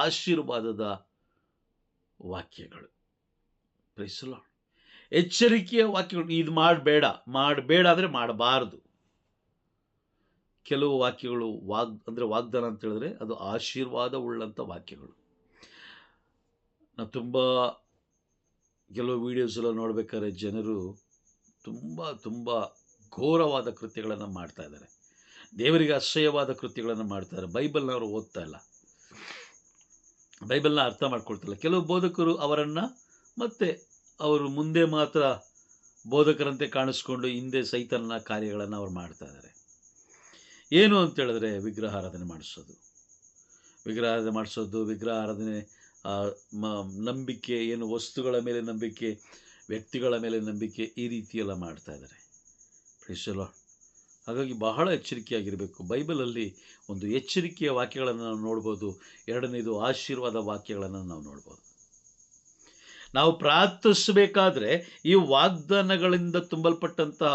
Speaker 3: ಆಶೀರ್ವಾದದ ವಾಕ್ಯಗಳು. Praise the Lord. ಎಚ್ಚರಿಕೆಯ ವಾಕ್ಯಗಳು, ಇದು ಮಾಡಬೇಡ ಅಂದರೆ ಮಾಡಬಾರದು. ಕೆಲವು ವಾಕ್ಯಗಳು ಅಂದರೆ ವಾಗ್ದಾನ ಅಂತ ಹೇಳಿದ್ರೆ ಅದು ಆಶೀರ್ವಾದ ಉಳ್ಳಂಥ ವಾಕ್ಯಗಳು. ನಾವು ಕೆಲವು ವಿಡಿಯೋಸ್ ಎಲ್ಲ ನೋಡ್ಬೇಕಾದ್ರೆ ಜನರು ತುಂಬ ಘೋರವಾದ ಕೃತ್ಯಗಳನ್ನು ಮಾಡ್ತಾ ಇದ್ದಾರೆ, ದೇವರಿಗೆ ಅಸಹ್ಯವಾದ ಕೃತ್ಯಗಳನ್ನು ಮಾಡ್ತಾರೆ. ಬೈಬಲ್ನ ಅವರು ಓದ್ತಾ ಇಲ್ಲ, ಬೈಬಲ್ನ ಅರ್ಥ ಮಾಡ್ಕೊಳ್ತಿಲ್ಲ. ಕೆಲವು ಬೋಧಕರು ಅವರನ್ನು ಮತ್ತೆ ಅವರು ಮುಂದೆ ಮಾತ್ರ ಬೋಧಕರಂತೆ ಕಾಣಿಸ್ಕೊಂಡು ಹಿಂದೆ ಸೈತಾನನ ಕಾರ್ಯಗಳನ್ನು ಅವ್ರು ಮಾಡ್ತಾ ಇದ್ದಾರೆ. ಏನು ಅಂತ ಹೇಳಿದ್ರೆ, ವಿಗ್ರಹಾರಾಧನೆ ಮಾಡಿಸೋದು, ನಂಬಿಕೆ, ಏನು ವಸ್ತುಗಳ ಮೇಲೆ ನಂಬಿಕೆ, ವ್ಯಕ್ತಿಗಳ ಮೇಲೆ ನಂಬಿಕೆ, ಈ ರೀತಿಯೆಲ್ಲ ಮಾಡ್ತಾ ಇದ್ದಾರೆ. Praise the Lord. ಹಾಗಾಗಿ ಬಹಳ ಎಚ್ಚರಿಕೆಯಾಗಿರಬೇಕು. ಬೈಬಲಲ್ಲಿ ಒಂದು ಎಚ್ಚರಿಕೆಯ ವಾಕ್ಯಗಳನ್ನು ನಾವು ನೋಡ್ಬೋದು, ಎರಡನೇದು ಆಶೀರ್ವಾದ ವಾಕ್ಯಗಳನ್ನು ನಾವು ನೋಡ್ಬೋದು. ನಾವು ಪ್ರಾರ್ಥಿಸಬೇಕಾದ್ರೆ ಈ ವಾಗ್ದಾನಗಳಿಂದ ತುಂಬಲ್ಪಟ್ಟಂತಹ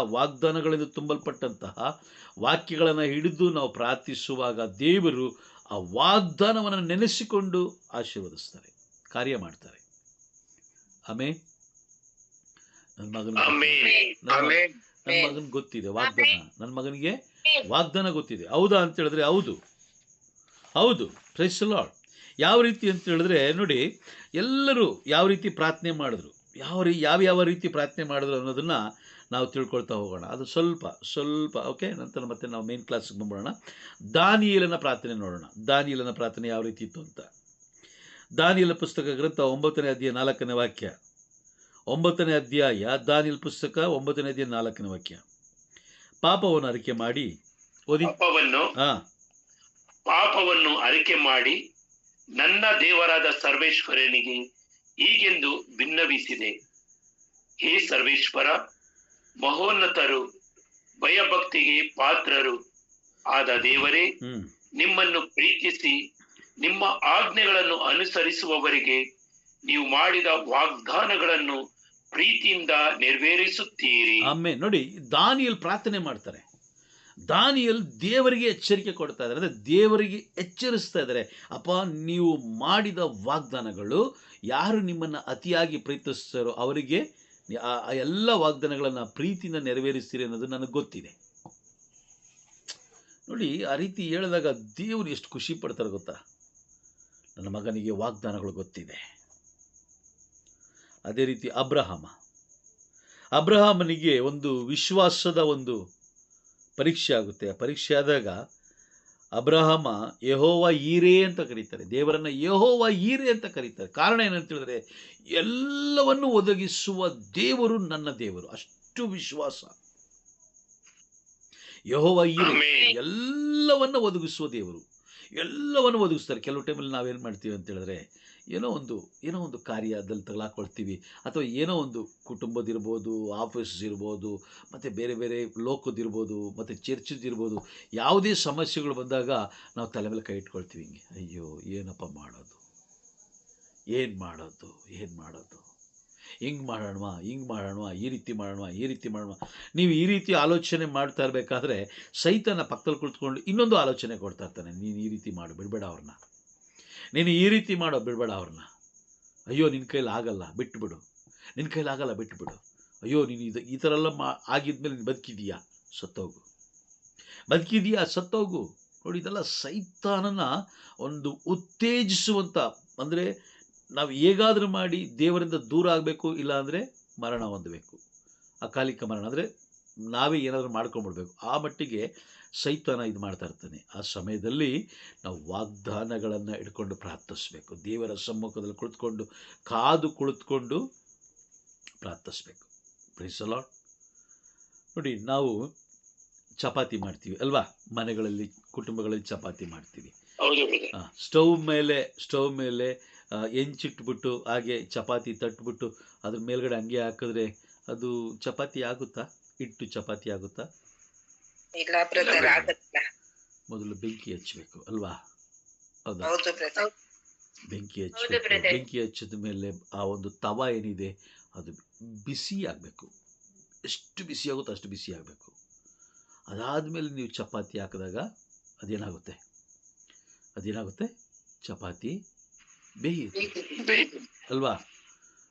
Speaker 3: ವಾಕ್ಯಗಳನ್ನು ಹಿಡಿದು ನಾವು ಪ್ರಾರ್ಥಿಸುವಾಗ ದೇವರು ಆ ವಾಗ್ದಾನವನ್ನು ನೆನೆಸಿಕೊಂಡು ಆಶೀರ್ವದಿಸ್ತಾರೆ, ಕಾರ್ಯ ಮಾಡ್ತಾರೆ. ಆಮೇನ್. ನನ್ನ ಮಗನಿಗೆ ಗೊತ್ತಿದೆ ವಾಗ್ದಾನ, ನನ್ನ ಮಗನಿಗೆ ವಾಗ್ದಾನ ಗೊತ್ತಿದೆ. ಹೌದಾ ಅಂತ ಹೇಳಿದ್ರೆ ಹೌದು. Praise the lord. ಯಾವ ರೀತಿ ಅಂತ ಹೇಳಿದ್ರೆ, ನೋಡಿ, ಎಲ್ಲರೂ ಯಾವ ರೀತಿ ಪ್ರಾರ್ಥನೆ ಮಾಡಿದ್ರು, ಯಾವ ರೀತಿ ಪ್ರಾರ್ಥನೆ ಮಾಡಿದ್ರು ಅನ್ನೋದನ್ನು ನಾವು ತಿಳ್ಕೊಳ್ತಾ ಹೋಗೋಣ. ಅದು ಸ್ವಲ್ಪ ಓಕೆ. ನಂತರ ಮತ್ತೆ ನಾವು ಮೇನ್ ಕ್ಲಾಸಿಗೆ ಬಂದ್ಬಿಡೋಣ. ದಾನಿಯೇಲನ ಪ್ರಾರ್ಥನೆ ನೋಡೋಣ. ದಾನಿಯೇಲನ ಪ್ರಾರ್ಥನೆ ಯಾವ ರೀತಿ ಇತ್ತು ಅಂತ. ದಾನಿಯೇಲ ಪುಸ್ತಕ ಗ್ರಂಥ 9ನೇ ಅಧ್ಯಾಯ 4ನೇ ವಾಕ್ಯ. 9ನೇ ಅಧ್ಯಾಯ ದಾನಿಯೇಲ ಪುಸ್ತಕ 9ನೇ ಅಧ್ಯಾಯ 4ನೇ ವಾಕ್ಯ. ಪಾಪವನ್ನು ಅರಿಕೆ ಮಾಡಿ ಓದಿ.
Speaker 2: ಪಾಪವನ್ನು ಅರಿಕೆ ಮಾಡಿ ನನ್ನ ದೇವರಾದ ಸರ್ವೇಶ್ವರನಿಗೆ ಹೀಗೆಂದು ಭಿನ್ನವಿಸಿದೆ. ಹೇ ಸರ್ವೇಶ್ವರ, ಮಹೋನ್ನತರು, ಭಯಭಕ್ತಿಗೆ ಪಾತ್ರರು ಆದ ದೇವರೇ, ನಿಮ್ಮನ್ನು ಪ್ರೀತಿಸಿ ನಿಮ್ಮ ಆಜ್ಞೆಗಳನ್ನು ಅನುಸರಿಸುವವರಿಗೆ ನೀವು ಮಾಡಿದ ವಾಗ್ದಾನಗಳನ್ನು ಪ್ರೀತಿಯಿಂದ ನೆರವೇರಿಸುತ್ತೀರಿ.
Speaker 1: ಆಮೇಲೆ ನೋಡಿ, ದಾನಿಯಲ್ ಪ್ರಾರ್ಥನೆ ಮಾಡ್ತಾರೆ. ದಾನಿಯಲ್ ದೇವರಿಗೆ ಎಚ್ಚರಿಕೆ ಕೊಡ್ತಾ ಇದ್ದಾರೆ, ಅಂದರೆ ದೇವರಿಗೆ ಎಚ್ಚರಿಸ್ತಾ ಇದ್ದಾರೆ. ಅಪ್ಪ, ನೀವು ಮಾಡಿದ ವಾಗ್ದಾನಗಳು, ಯಾರು ನಿಮ್ಮನ್ನು ಅತಿಯಾಗಿ ಪ್ರೀತಿಸ್ತಾರೋ ಅವರಿಗೆ ಆ ಎಲ್ಲ ವಾಗ್ದಾನಗಳನ್ನು ಪ್ರೀತಿಯಿಂದ ನೆರವೇರಿಸ್ತೀರಿ ಅನ್ನೋದು ನನಗೆ ಗೊತ್ತಿದೆ. ನೋಡಿ, ಆ ರೀತಿ ಹೇಳಿದಾಗ ದೇವರು ಎಷ್ಟು ಖುಷಿ ಪಡ್ತಾರೆ ಗೊತ್ತಾ? ನನ್ನ ಮಗನಿಗೆ ವಾಗ್ದಾನಗಳು ಗೊತ್ತಿದೆ. ಅದೇ ರೀತಿ ಅಬ್ರಹಾಮನಿಗೆ ಒಂದು ವಿಶ್ವಾಸದ ಒಂದು ಪರೀಕ್ಷೆ ಆಗುತ್ತೆ. ಆ ಪರೀಕ್ಷೆ ಆದಾಗ ಅಬ್ರಹಾಮ ಯೆಹೋವ ಈರೇ ಅಂತ ಕರೀತಾರೆ, ದೇವರನ್ನು ಯೆಹೋವ ಈರೇ ಅಂತ ಕರೀತಾರೆ. ಕಾರಣ ಏನಂತ ಹೇಳಿದ್ರೆ, ಎಲ್ಲವನ್ನು ಒದಗಿಸುವ ದೇವರು ನನ್ನ ದೇವರು, ಅಷ್ಟು ವಿಶ್ವಾಸ. ಯೆಹೋವ ಈರೇ ಎಲ್ಲವನ್ನು ಒದಗಿಸುವ ದೇವರು, ಎಲ್ಲವನ್ನು ಒದಗಿಸ್ತಾರೆ. ಕೆಲವು ಟೈಮಲ್ಲಿ ನಾವೇನು ಮಾಡ್ತೀವಿ ಅಂತ ಹೇಳಿದ್ರೆ, ಏನೋ ಒಂದು ಕಾರ್ಯದಲ್ಲಿ ತಗೊಳಕೊಳ್ತೀವಿ, ಅಥವಾ ಏನೋ ಒಂದು ಕುಟುಂಬದಿರ್ಬೋದು, ಆಫೀಸ್ ಇರ್ಬೋದು, ಮತ್ತು ಬೇರೆ ಬೇರೆ ಲೋಕದಿರ್ಬೋದು, ಮತ್ತು ಚರ್ಚದಿರ್ಬೋದು, ಯಾವುದೇ ಸಮಸ್ಯೆಗಳು ಬಂದಾಗ ನಾವು ತಲೆ ಮೇಲೆ ಕೈ ಇಟ್ಕೊಳ್ತೀವಿ. ಹಿಂಗೆ, ಅಯ್ಯೋ ಏನಪ್ಪ ಮಾಡೋದು, ಏನು ಮಾಡೋದು, ಹಿಂಗೆ ಮಾಡೋಣ, ಈ ರೀತಿ ಮಾಡೋಣ. ನೀವು ಈ ರೀತಿ ಆಲೋಚನೆ ಮಾಡ್ತಾ ಇರಬೇಕಾದ್ರೆ ಸೈತಾನ ಪಕ್ಕದಲ್ಲಿ ಕುಳಿತುಕೊಂಡು ಇನ್ನೊಂದು ಆಲೋಚನೆ ಕೊಡ್ತಾ ಇರ್ತಾನೆ. ನೀನು ಈ ರೀತಿ ಮಾಡು, ಬಿಡಬೇಡ ಅವ್ರನ್ನ. ನೀನು ಈ ರೀತಿ ಮಾಡೋ, ಬಿಡಬೇಡ ಅವ್ರನ್ನ. ಅಯ್ಯೋ, ನಿನ್ನ ಕೈಲಿ ಆಗಲ್ಲ, ಬಿಟ್ಟುಬಿಡು. ಅಯ್ಯೋ, ನೀನು ಈ ಥರ ಎಲ್ಲ ಆಗಿದ್ಮೇಲೆ ನೀನು ಬದುಕಿದೀಯಾ, ಸತ್ತೋಗು. ನೋಡಿ, ಇದೆಲ್ಲ ಸೈತಾನನ ಒಂದು ಉತ್ತೇಜಿಸುವಂಥ, ಅಂದರೆ ನಾವು ಹೇಗಾದರೂ ಮಾಡಿ ದೇವರಿಂದ ದೂರ ಆಗಬೇಕು, ಇಲ್ಲ ಅಂದರೆ ಮರಣ ಹೊಂದಬೇಕು, ಅಕಾಲಿಕ ಮರಣ, ಅಂದರೆ ನಾವೇ ಏನಾದರೂ ಮಾಡ್ಕೊಂಡ್ಬಿಡ್ಬೇಕು. ಆ ಮಟ್ಟಿಗೆ ಸೈತಾನ ಇದು ಮಾಡ್ತಾ ಇರ್ತಾನೆ. ಆ ಸಮಯದಲ್ಲಿ ನಾವು ವಾಗ್ದಾನಗಳನ್ನು ಇಟ್ಕೊಂಡು ಪ್ರಾರ್ಥಿಸಬೇಕು. ದೇವರ ಸಮ್ಮುಖದಲ್ಲಿ ಕಾದು ಕುಳಿತುಕೊಂಡು ಪ್ರಾರ್ಥಿಸಬೇಕು. Price the lord. ನೋಡಿ, ನಾವು ಚಪಾತಿ ಮಾಡ್ತೀವಿ ಅಲ್ವಾ, ಮನೆಗಳಲ್ಲಿ, ಕುಟುಂಬಗಳಲ್ಲಿ ಚಪಾತಿ ಮಾಡ್ತೀವಿ. ಸ್ಟವ್ ಮೇಲೆ ಹೆಂಚಿಟ್ಬಿಟ್ಟು ಹಾಗೆ ಚಪಾತಿ ತಟ್ಬಿಟ್ಟು ಅದ್ರ ಮೇಲ್ಗಡೆ ಹಂಗೆ ಹಾಕಿದ್ರೆ ಅದು ಚಪಾತಿ ಆಗುತ್ತಾ? ಹಿಟ್ಟು ಚಪಾತಿ ಆಗುತ್ತಾ?
Speaker 3: ಇಲ್ಲ ಬ್ರದರ್, ಆಗಲ್ಲ.
Speaker 1: ಮೊದಲು ಬೆಂಕಿ ಹಚ್ಚಬೇಕು ಅಲ್ವಾ? ಹೌದಾ?
Speaker 3: ಹೌದು ಬ್ರದರ್.
Speaker 1: ಬೆಂಕಿ ಹಚ್ಚಬೇಕು. ಬೆಂಕಿ ಹಚ್ಚಿದ ಮೇಲೆ ಆ ಒಂದು ತವ ಏನಿದೆ ಅದು ಬಿಸಿ ಆಗಬೇಕು. ಎಷ್ಟು ಬಿಸಿ ಆಗುತ್ತೋ ಅಷ್ಟು ಬಿಸಿ ಆಗಬೇಕು. ಅದಾದಮೇಲೆ ನೀವು ಚಪಾತಿ ಹಾಕಿದಾಗ ಅದೇನಾಗುತ್ತೆ? ಚಪಾತಿ ಬೇಯುತ್ತೆ ಅಲ್ವಾ?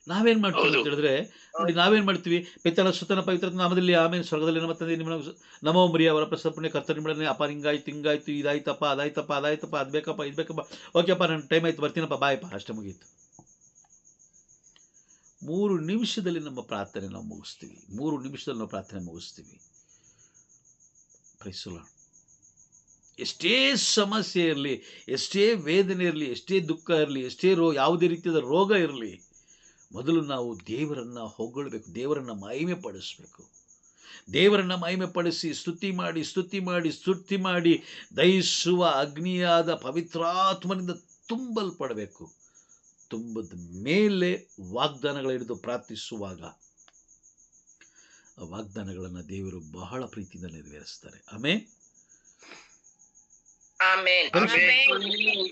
Speaker 1: ನಾವೇನು ಮಾಡ್ತೀವಿ ಅಂತ ಹೇಳಿದ್ರೆ, ನೋಡಿ, ನಾವೇನು ಮಾಡ್ತೀವಿ? ಪಿತನ ಸುತನ ಪವಿತ್ರ ನಾಮದಲ್ಲಿ ಆಮೇಲೆ ಸ್ವರ್ಗದಲ್ಲಿ ನಮ್ಮ ತಂದೆ ನಿಮ್ಮ ನಮೋ ಮರಿಯ ಅವರ ಪ್ರಸಪ್ಪಣೆ ಕರ್ತನ ನಿಮ್ಮನೆ ಅಪ್ಪ, ಹಿಂಗಾಯ್ತು, ಇದಾಯ್ತಪ್ಪ, ಅದು ಬೇಕಪ್ಪ, ಇದು ಬೇಕಪ್ಪ, ಓಕೆಪ್ಪ, ನನ್ನ ಟೈಮ್ ಆಯ್ತು, ಬರ್ತೀನಪ್ಪ, ಬಾಯಪ್ಪ, ಅಷ್ಟೇ ಮುಗೀತು. 3 ನಿಮಿಷದಲ್ಲಿ ನಮ್ಮ ಪ್ರಾರ್ಥನೆ ನಾವು ಮುಗಿಸ್ತೀವಿ. 3 ನಿಮಿಷದಲ್ಲಿ ನಾವು ಪ್ರಾರ್ಥನೆ ಮುಗಿಸ್ತೀವಿ. Price the lord. ಎಷ್ಟೇ ಸಮಸ್ಯೆ ಇರಲಿ, ಎಷ್ಟೇ ವೇದನೆ ಇರಲಿ, ಎಷ್ಟೇ ದುಃಖ ಇರಲಿ, ಎಷ್ಟೇ ಯಾವುದೇ ರೀತಿಯಾದ ರೋಗ ಇರಲಿ, ಮೊದಲು ನಾವು ದೇವರನ್ನು ಹೊಗಳಬೇಕು, ದೇವರನ್ನು ಮಹಿಮೆ ಪಡಿಸಬೇಕು. ದೇವರನ್ನು ಮಹಿಮೆ ಪಡಿಸಿ ಸ್ತುತಿ ಮಾಡಿ ದಹಿಸುವ ಅಗ್ನಿಯಾದ ಪವಿತ್ರಾತ್ಮನಿಂದ ತುಂಬಲ್ಪಡಬೇಕು. ತುಂಬದ ಮೇಲೆ ವಾಗ್ದಾನಗಳ ಹಿಡಿದು ಪ್ರಾರ್ಥಿಸುವಾಗ ಆ ವಾಗ್ದಾನಗಳನ್ನು ದೇವರು ಬಹಳ ಪ್ರೀತಿಯಿಂದ ನೆರವೇರಿಸ್ತಾರೆ. ಆಮೇಲೆ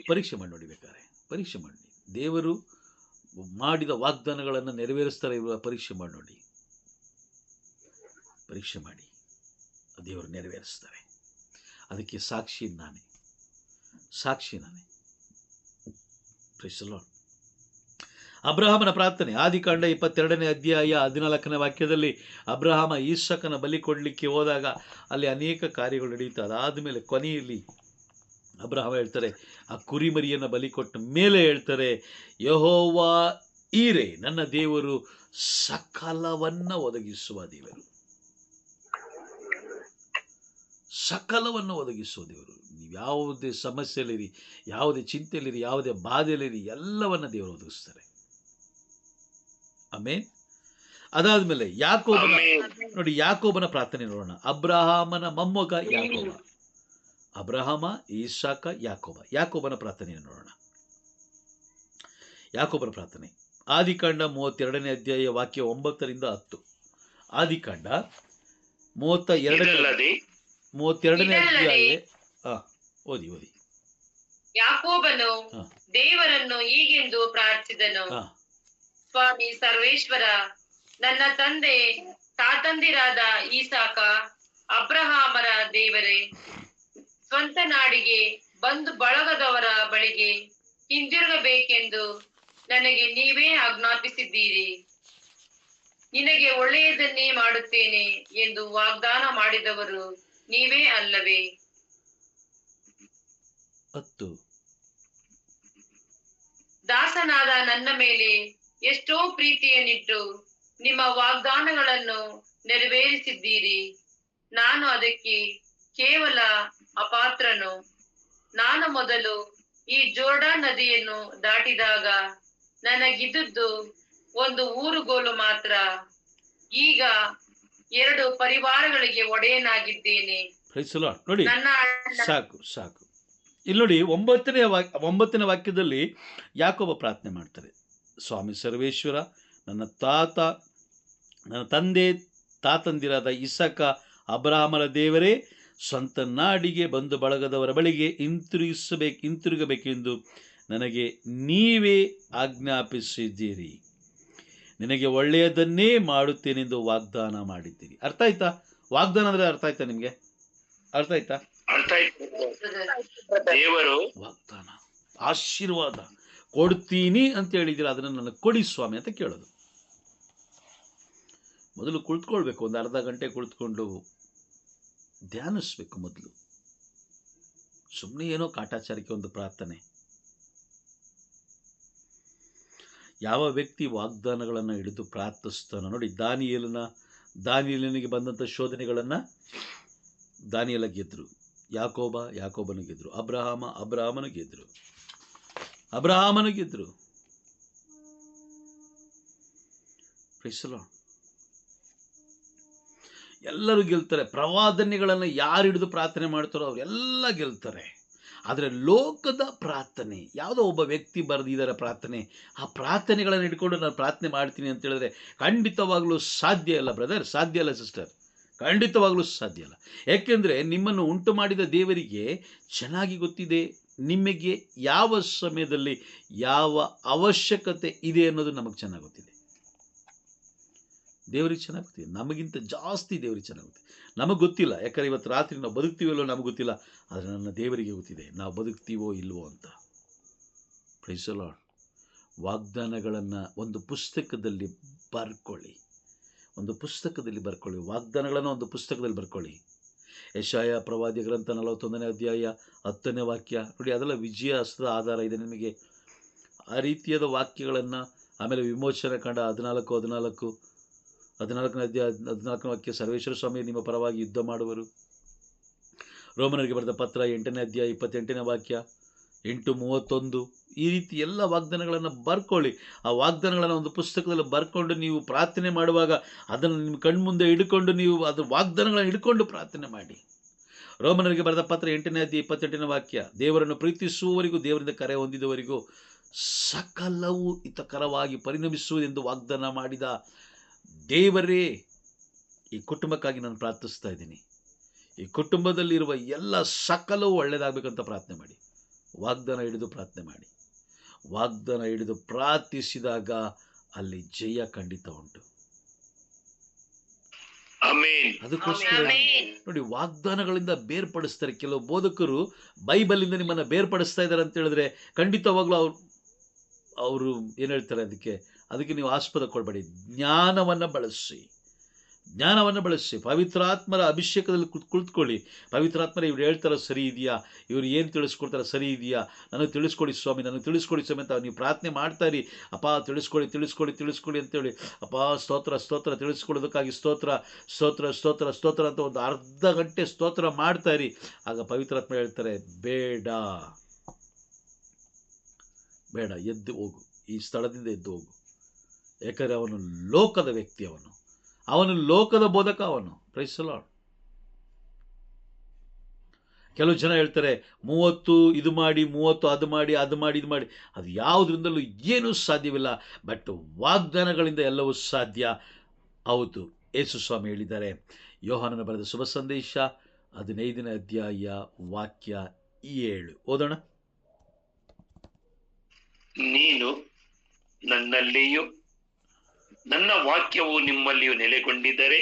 Speaker 1: ಪರೀಕ್ಷೆ ಮಾಡಿ ನೋಡಿ, ಬೇಕಾದ್ರೆ ಪರೀಕ್ಷೆ ಮಾಡಿ. ದೇವರು ಮಾಡಿದ ವಾಗ್ದಾನಗಳನ್ನು ನೆರವೇರಿಸ್ತಾರೆ ಇವಾಗ ಪರೀಕ್ಷೆ ಮಾಡಿ ನೋಡಿ. ಪರೀಕ್ಷೆ ಮಾಡಿ, ದೇವರು ನೆರವೇರಿಸ್ತಾರೆ. ಅದಕ್ಕೆ ಸಾಕ್ಷಿ ನಾನೇ. Praise the lord. ಅಬ್ರಹಾಮನ ಪ್ರಾರ್ಥನೆ, ಆದಿಕಾಂಡ 22ನೇ ಅಧ್ಯಾಯ 14ನೇ ವಾಕ್ಯದಲ್ಲಿ ಅಬ್ರಹಾಮ ಈಸಕನ ಬಲಿ ಕೊಡಲಿಕ್ಕೆ ಹೋದಾಗ ಅಲ್ಲಿ ಅನೇಕ ಕಾರ್ಯಗಳು ನಡೆಯುತ್ತೆ. ಅದಾದಮೇಲೆ ಕೊನೆಯಲ್ಲಿ ಅಬ್ರಹಾಮ ಹೇಳ್ತಾರೆ, ಆ ಕುರಿಮರಿಯನ್ನು ಬಲಿ ಕೊಟ್ಟ ಮೇಲೆ ಹೇಳ್ತಾರೆ, ಯೆಹೋವ ಈರೇ, ನನ್ನ ದೇವರು ಸಕಲವನ್ನು ಒದಗಿಸುವ ದೇವರು. ನೀವು ಯಾವುದೇ ಸಮಸ್ಯೆಯಲ್ಲಿರಿ, ಯಾವುದೇ ಚಿಂತೆಯಲ್ಲಿರಿ, ಯಾವುದೇ ಬಾಧೆಯಲ್ಲಿರಿ, ಎಲ್ಲವನ್ನ ದೇವರು ಒದಗಿಸ್ತಾರೆ. ಆಮೇಲೆ ಅದಾದ್ಮೇಲೆ ಯಾಕೋಬನ ಪ್ರಾರ್ಥನೆ ನೋಡೋಣ. ಅಬ್ರಹಾಮನ ಮೊಮ್ಮಗ ಯಾಕೋಬ. ಅಬ್ರಹಾಮ, ಇಸಾಕ, ಯಾಕೋಬನ ಪ್ರಾರ್ಥನೆಯನ್ನು ನೋಡೋಣ. ಯಾಕೋಬನ ಪ್ರಾರ್ಥನೆ ಆದಿಕಾಂಡ 32ನೇ ಅಧ್ಯಾಯ ವಾಕ್ಯ 9ರಿಂದ 10. ಆದಿಕಾಂಡ 32ನೇ ಅಧ್ಯಾಯ ಓದಿ.
Speaker 5: ಯಾಕೋಬನು ದೇವರನ್ನು ಹೀಗೆಂದು ಪ್ರಾರ್ಥಿಸಿದನು, ಸ್ವಾಮಿ ಸರ್ವೇಶ್ವರ, ನನ್ನ ತಂದೆ ತಾತಂದಿರಾದ ಈಸಾಕ ಅಬ್ರಹಾಮರ ದೇವರೇ, ಸ್ವಂತ ನಾಡಿಗೆ ಬಂದು ಬಳಗದವರ ಬಳಿಗೆ ಹಿಂದಿರುಗಬೇಕೆಂದು ನನಗೆ ನೀವೇ ಆಜ್ಞಾಪಿಸಿದ್ದೀರಿ. ನಿನಗೆ ಒಳ್ಳೆಯದನ್ನೇ ಮಾಡುತ್ತೇನೆ ಎಂದು ವಾಗ್ದಾನ ಮಾಡಿದವರು ನೀವೇ ಅಲ್ಲವೇ?
Speaker 1: 10.
Speaker 5: ದಾಸನಾದ ನನ್ನ ಮೇಲೆ ಎಷ್ಟೋ ಪ್ರೀತಿಯನ್ನಿಟ್ಟು ನಿಮ್ಮ ವಾಗ್ದಾನಗಳನ್ನು ನೆರವೇರಿಸಿದ್ದೀರಿ. ನಾನು ಅದಕ್ಕೆ ಕೇವಲ ಅಪಾತ್ರನು. ನಾನು ಮೊದಲು ಈ ಜೋರ್ಡಾನ್ ನದಿಯನ್ನು ದಾಟಿದಾಗ ನನಗಿದ್ದುದು ಒಂದು ಊರುಗೋಲು ಮಾತ್ರ. ಈಗ 2 ಪರಿವಾರಗಳಿಗೆ ಒಡೆಯನಾಗಿದ್ದೇನೆ.
Speaker 1: ನೋಡಿ, ಸಾಕು ಸಾಕು. ಇಲ್ಲಿ ನೋಡಿ, 9ನೇ ವಾಕ್ಯದಲ್ಲಿ ಯಾಕೋಬ ಪ್ರಾರ್ಥನೆ ಮಾಡ್ತಾರೆ. ಸ್ವಾಮಿ ಸರ್ವೇಶ್ವರ, ನನ್ನ ತಂದೆ ತಾತಂದಿರಾದ ಇಸಕ ಅಬ್ರಹಾಮರ ದೇವರೇ, ಸ್ವಂತ ನಾಡಿಗೆ ಬಂದು ಬಳಗದವರ ಬಳಿಗೆ ಹಿಂತಿರುಗಬೇಕೆಂದು ನನಗೆ ನೀವೇ ಆಜ್ಞಾಪಿಸಿದ್ದೀರಿ. ನಿನಗೆ ಒಳ್ಳೆಯದನ್ನೇ ಮಾಡುತ್ತೇನೆಂದು ವಾಗ್ದಾನ ಮಾಡಿದ್ದೀರಿ. ಅರ್ಥ ಆಯ್ತಾ? ವಾಗ್ದಾನ ಅಂದ್ರೆ ಅರ್ಥ ಆಯ್ತಾ ನಿಮ್ಗೆ? ಅರ್ಥ ಆಯ್ತಾ?
Speaker 2: ದೇವರು
Speaker 1: ವಾಗ್ದಾನ, ಆಶೀರ್ವಾದ ಕೊಡ್ತೀನಿ ಅಂತ ಹೇಳಿದ್ದೀರ, ಅದನ್ನು ನನಗೆ ಕೊಡಿ ಸ್ವಾಮಿ ಅಂತ ಕೇಳೋದು. ಮೊದಲು ಕುಳಿತುಕೊಳ್ಬೇಕು, ಒಂದು ಅರ್ಧ ಗಂಟೆ ಕುಳಿತುಕೊಂಡು ಧ್ಯಾನಿಸ್ಬೇಕು. ಮೊದಲು ಸುಮ್ಮನೆ ಏನೋ ಕಾಟಾಚಾರಕ್ಕೆ ಒಂದು ಪ್ರಾರ್ಥನೆ. ಯಾವ ವ್ಯಕ್ತಿ ವಾಗ್ದಾನಗಳನ್ನು ಹಿಡಿದು ಪ್ರಾರ್ಥಿಸ್ತಾನೋ, ನೋಡಿ, ದಾನಿಯೇಲನಿಗೆ ಬಂದಂಥ ಶೋಧನೆಗಳನ್ನು ದಾನಿಯೇಲ ಗೆದ್ರು, ಯಾಕೋಬನು ಗೆದ್ರು, ಅಬ್ರಹಾಮನು ಗೆದ್ರು. Price the lord. ಎಲ್ಲರೂ ಗೆಲ್ತಾರೆ. ಪ್ರವಾದನೆಗಳನ್ನು ಯಾರು ಹಿಡಿದು ಪ್ರಾರ್ಥನೆ ಮಾಡ್ತಾರೋ ಅವರೆಲ್ಲ ಗೆಲ್ತಾರೆ. ಆದರೆ ಲೋಕದ ಪ್ರಾರ್ಥನೆ, ಯಾವುದೋ ಒಬ್ಬ ವ್ಯಕ್ತಿ ಬರೆದಿದ್ದಾರೆ ಪ್ರಾರ್ಥನೆ, ಆ ಪ್ರಾರ್ಥನೆಗಳನ್ನು ಹಿಡ್ಕೊಂಡು ನಾನು ಪ್ರಾರ್ಥನೆ ಮಾಡ್ತೀನಿ ಅಂತ ಹೇಳಿದ್ರೆ ಖಂಡಿತವಾಗ್ಲೂ ಸಾಧ್ಯ ಇಲ್ಲ ಬ್ರದರ್, ಸಾಧ್ಯ ಇಲ್ಲ ಸಿಸ್ಟರ್, ಖಂಡಿತವಾಗ್ಲೂ ಸಾಧ್ಯ ಇಲ್ಲ. ಯಾಕೆಂದರೆ ನಿಮ್ಮನ್ನು ಉಂಟು ಮಾಡಿದ ದೇವರಿಗೆ ಚೆನ್ನಾಗಿ ಗೊತ್ತಿದೆ ನಿಮಗೆ ಯಾವ ಸಮಯದಲ್ಲಿ ಯಾವ ಅವಶ್ಯಕತೆ ಇದೆ ಅನ್ನೋದು ನಮಗೆ ಚೆನ್ನಾಗಿ ಗೊತ್ತಿದೆ. ದೇವರಿಗೆ ಚೆನ್ನಾಗಿ ಗೊತ್ತಿದೆ, ನಮಗಿಂತ ಜಾಸ್ತಿ ದೇವರಿಗೆ ಚೆನ್ನಾಗಿ ಗೊತ್ತಿದೆ. ನಮಗೆ ಗೊತ್ತಿಲ್ಲ, ಯಾಕಂದರೆ ಇವತ್ತು ರಾತ್ರಿ ನಾವು ಬದುಕ್ತೀವಲ್ಲೋ ನಮಗೆ ಗೊತ್ತಿಲ್ಲ, ಆದರೆ ನನ್ನ ದೇವರಿಗೆ ಗೊತ್ತಿದೆ ನಾವು ಬದುಕ್ತೀವೋ ಇಲ್ವೋ ಅಂತ. Price the lord. ವಾಗ್ದಾನಗಳನ್ನು ಒಂದು ಪುಸ್ತಕದಲ್ಲಿ ಬರ್ಕೊಳ್ಳಿ, ವಾಗ್ದಾನಗಳನ್ನು ಒಂದು ಪುಸ್ತಕದಲ್ಲಿ ಬರ್ಕೊಳ್ಳಿ. ಯೆಶಾಯ ಪ್ರವಾದಿ ಗ್ರಂಥ 41ನೇ ಅಧ್ಯಾಯ 10ನೇ ವಾಕ್ಯ ನೋಡಿ, ಅದೆಲ್ಲ ವಿಜಯ ಹಸ್ತದ ಆಧಾರ ಇದೆ ನಿಮಗೆ. ಆ ರೀತಿಯಾದ ವಾಕ್ಯಗಳನ್ನು, ಆಮೇಲೆ ವಿಮೋಚನೆ ಕಂಡ 14ನೇ ಅಧ್ಯಾಯ 14ನೇ ವಾಕ್ಯ, ಸರ್ವೇಶ್ವರ ಸ್ವಾಮಿ ನಿಮ್ಮ ಪರವಾಗಿ ಯುದ್ಧ ಮಾಡುವರು. ರೋಮನರಿಗೆ ಬರೆದ ಪತ್ರ 8ನೇ ಅಧ್ಯಾಯ 28ನೇ ವಾಕ್ಯ, 8:31. ಈ ರೀತಿ ಎಲ್ಲ ವಾಗ್ದಾನಗಳನ್ನು ಬರ್ಕೊಳ್ಳಿ. ಆ ವಾಗ್ದಾನಗಳನ್ನು ಒಂದು ಪುಸ್ತಕದಲ್ಲಿ ಬರ್ಕೊಂಡು ನೀವು ಪ್ರಾರ್ಥನೆ ಮಾಡುವಾಗ ಅದನ್ನು ನಿಮ್ಮ ಕಣ್ಮುಂದೆ ಹಿಡ್ಕೊಂಡು ನೀವು ಅದು ವಾಗ್ದಾನಗಳನ್ನು ಹಿಡ್ಕೊಂಡು ಪ್ರಾರ್ಥನೆ ಮಾಡಿ. ರೋಮನರಿಗೆ ಬರೆದ ಪತ್ರ 8ನೇ ಅಧ್ಯಾಯ 28ನೇ ವಾಕ್ಯ, ದೇವರನ್ನು ಪ್ರೀತಿಸುವವರಿಗೂ ದೇವರಿಂದ ಕರೆ ಹೊಂದಿದವರಿಗೂ ಸಕಲವು ಹಿತಕರವಾಗಿ ಪರಿಣಮಿಸುವುದೆಂದು ವಾಗ್ದಾನ ಮಾಡಿದ ದೇವರೇ, ಈ ಕುಟುಂಬಕ್ಕಾಗಿ ನಾನು ಪ್ರಾರ್ಥಿಸ್ತಾ ಇದ್ದೀನಿ. ಈ ಕುಟುಂಬದಲ್ಲಿರುವ ಎಲ್ಲ ಸಕಲವು ಒಳ್ಳೆಯದಾಗಬೇಕಂತ ಪ್ರಾರ್ಥನೆ ಮಾಡಿ. ವಾಗ್ದಾನ ಹಿಡಿದು ಪ್ರಾರ್ಥನೆ ಮಾಡಿ. ವಾಗ್ದಾನ ಹಿಡಿದು ಪ್ರಾರ್ಥಿಸಿದಾಗ ಅಲ್ಲಿ ಜಯ ಖಂಡಿತ ಉಂಟು. ಅದಕ್ಕೋಸ್ಕರ ನೋಡಿ, ವಾಗ್ದಾನಗಳಿಂದ ಬೇರ್ಪಡಿಸ್ತಾರೆ. ಕೆಲವು ಬೋಧಕರು ಬೈಬಲಿಂದ ನಿಮ್ಮನ್ನು ಬೇರ್ಪಡಿಸ್ತಾ ಇದ್ದಾರೆ ಅಂತ ಹೇಳಿದ್ರೆ ಖಂಡಿತವಾಗ್ಲೂ ಅವರು ಏನು ಹೇಳ್ತಾರೆ, ಅದಕ್ಕೆ ನೀವು ಆಸ್ಪದ ಕೊಡಬೇಡಿ. ಜ್ಞಾನವನ್ನು ಬಳಸಿ ಪವಿತ್ರಾತ್ಮರ ಅಭಿಷೇಕದಲ್ಲಿ ಕುಳಿತುಕೊಳ್ಳಿ. ಪವಿತ್ರಾತ್ಮರ ಇವ್ರು ಹೇಳ್ತಾರೋ ಸರಿ ಇದೆಯಾ, ಇವ್ರು ಏನು ತಿಳಿಸ್ಕೊಡ್ತಾರೋ ಸರಿ ಇದೆಯಾ, ನನಗೆ ತಿಳಿಸ್ಕೊಡಿ ಸ್ವಾಮಿ ಅಂತ ನೀವು ಪ್ರಾರ್ಥನೆ ಮಾಡ್ತಾ ಇರಿ. ಅಪ್ಪ ತಿಳಿಸ್ಕೊಡಿ ಅಂತೇಳಿ, ಅಪ್ಪ ಸ್ತೋತ್ರ ತಿಳಿಸ್ಕೊಡೋದಕ್ಕಾಗಿ ಸ್ತೋತ್ರ ಅಂತ ಒಂದು ಅರ್ಧ ಗಂಟೆ ಸ್ತೋತ್ರ ಮಾಡ್ತಾ ಇರಿ. ಆಗ ಪವಿತ್ರಾತ್ಮ ಹೇಳ್ತಾರೆ, ಬೇಡ, ಎದ್ದು ಹೋಗು, ಈ ಸ್ಥಳದಿಂದ ಎದ್ದು ಹೋಗು. ಯಾಕಂದರೆ ಅವನು ಲೋಕದ ವ್ಯಕ್ತಿ, ಅವನು ಲೋಕದ ಬೋಧಕ, ಪ್ರೈಸ್ ದಿ ಲಾರ್ಡ್. ಕೆಲವು ಜನ ಹೇಳ್ತಾರೆ 30 ಇದು ಮಾಡಿ, 30 ಅದು ಮಾಡಿ, ಇದು ಮಾಡಿ, ಅದು ಯಾವುದರಿಂದಲೂ ಏನೂ ಸಾಧ್ಯವಿಲ್ಲ. ಬಟ್ ವಾಗ್ದಾನಗಳಿಂದ ಎಲ್ಲವೂ ಸಾಧ್ಯ. ಹೌದು, ಯೇಸು ಸ್ವಾಮಿ ಹೇಳಿದ್ದಾರೆ. ಯೋಹಾನನ ಬರೆದ ಶುಭ ಸಂದೇಶ 15ನೇ ಅಧ್ಯಾಯ ವಾಕ್ಯ 7 ಓದೋಣ.
Speaker 2: ನೀನು ನನ್ನಲ್ಲಿಯೂ ನನ್ನ ವಾಕ್ಯವು ನಿಮ್ಮಲ್ಲಿಯೂ ನೆಲೆಗೊಂಡಿದ್ದರೆ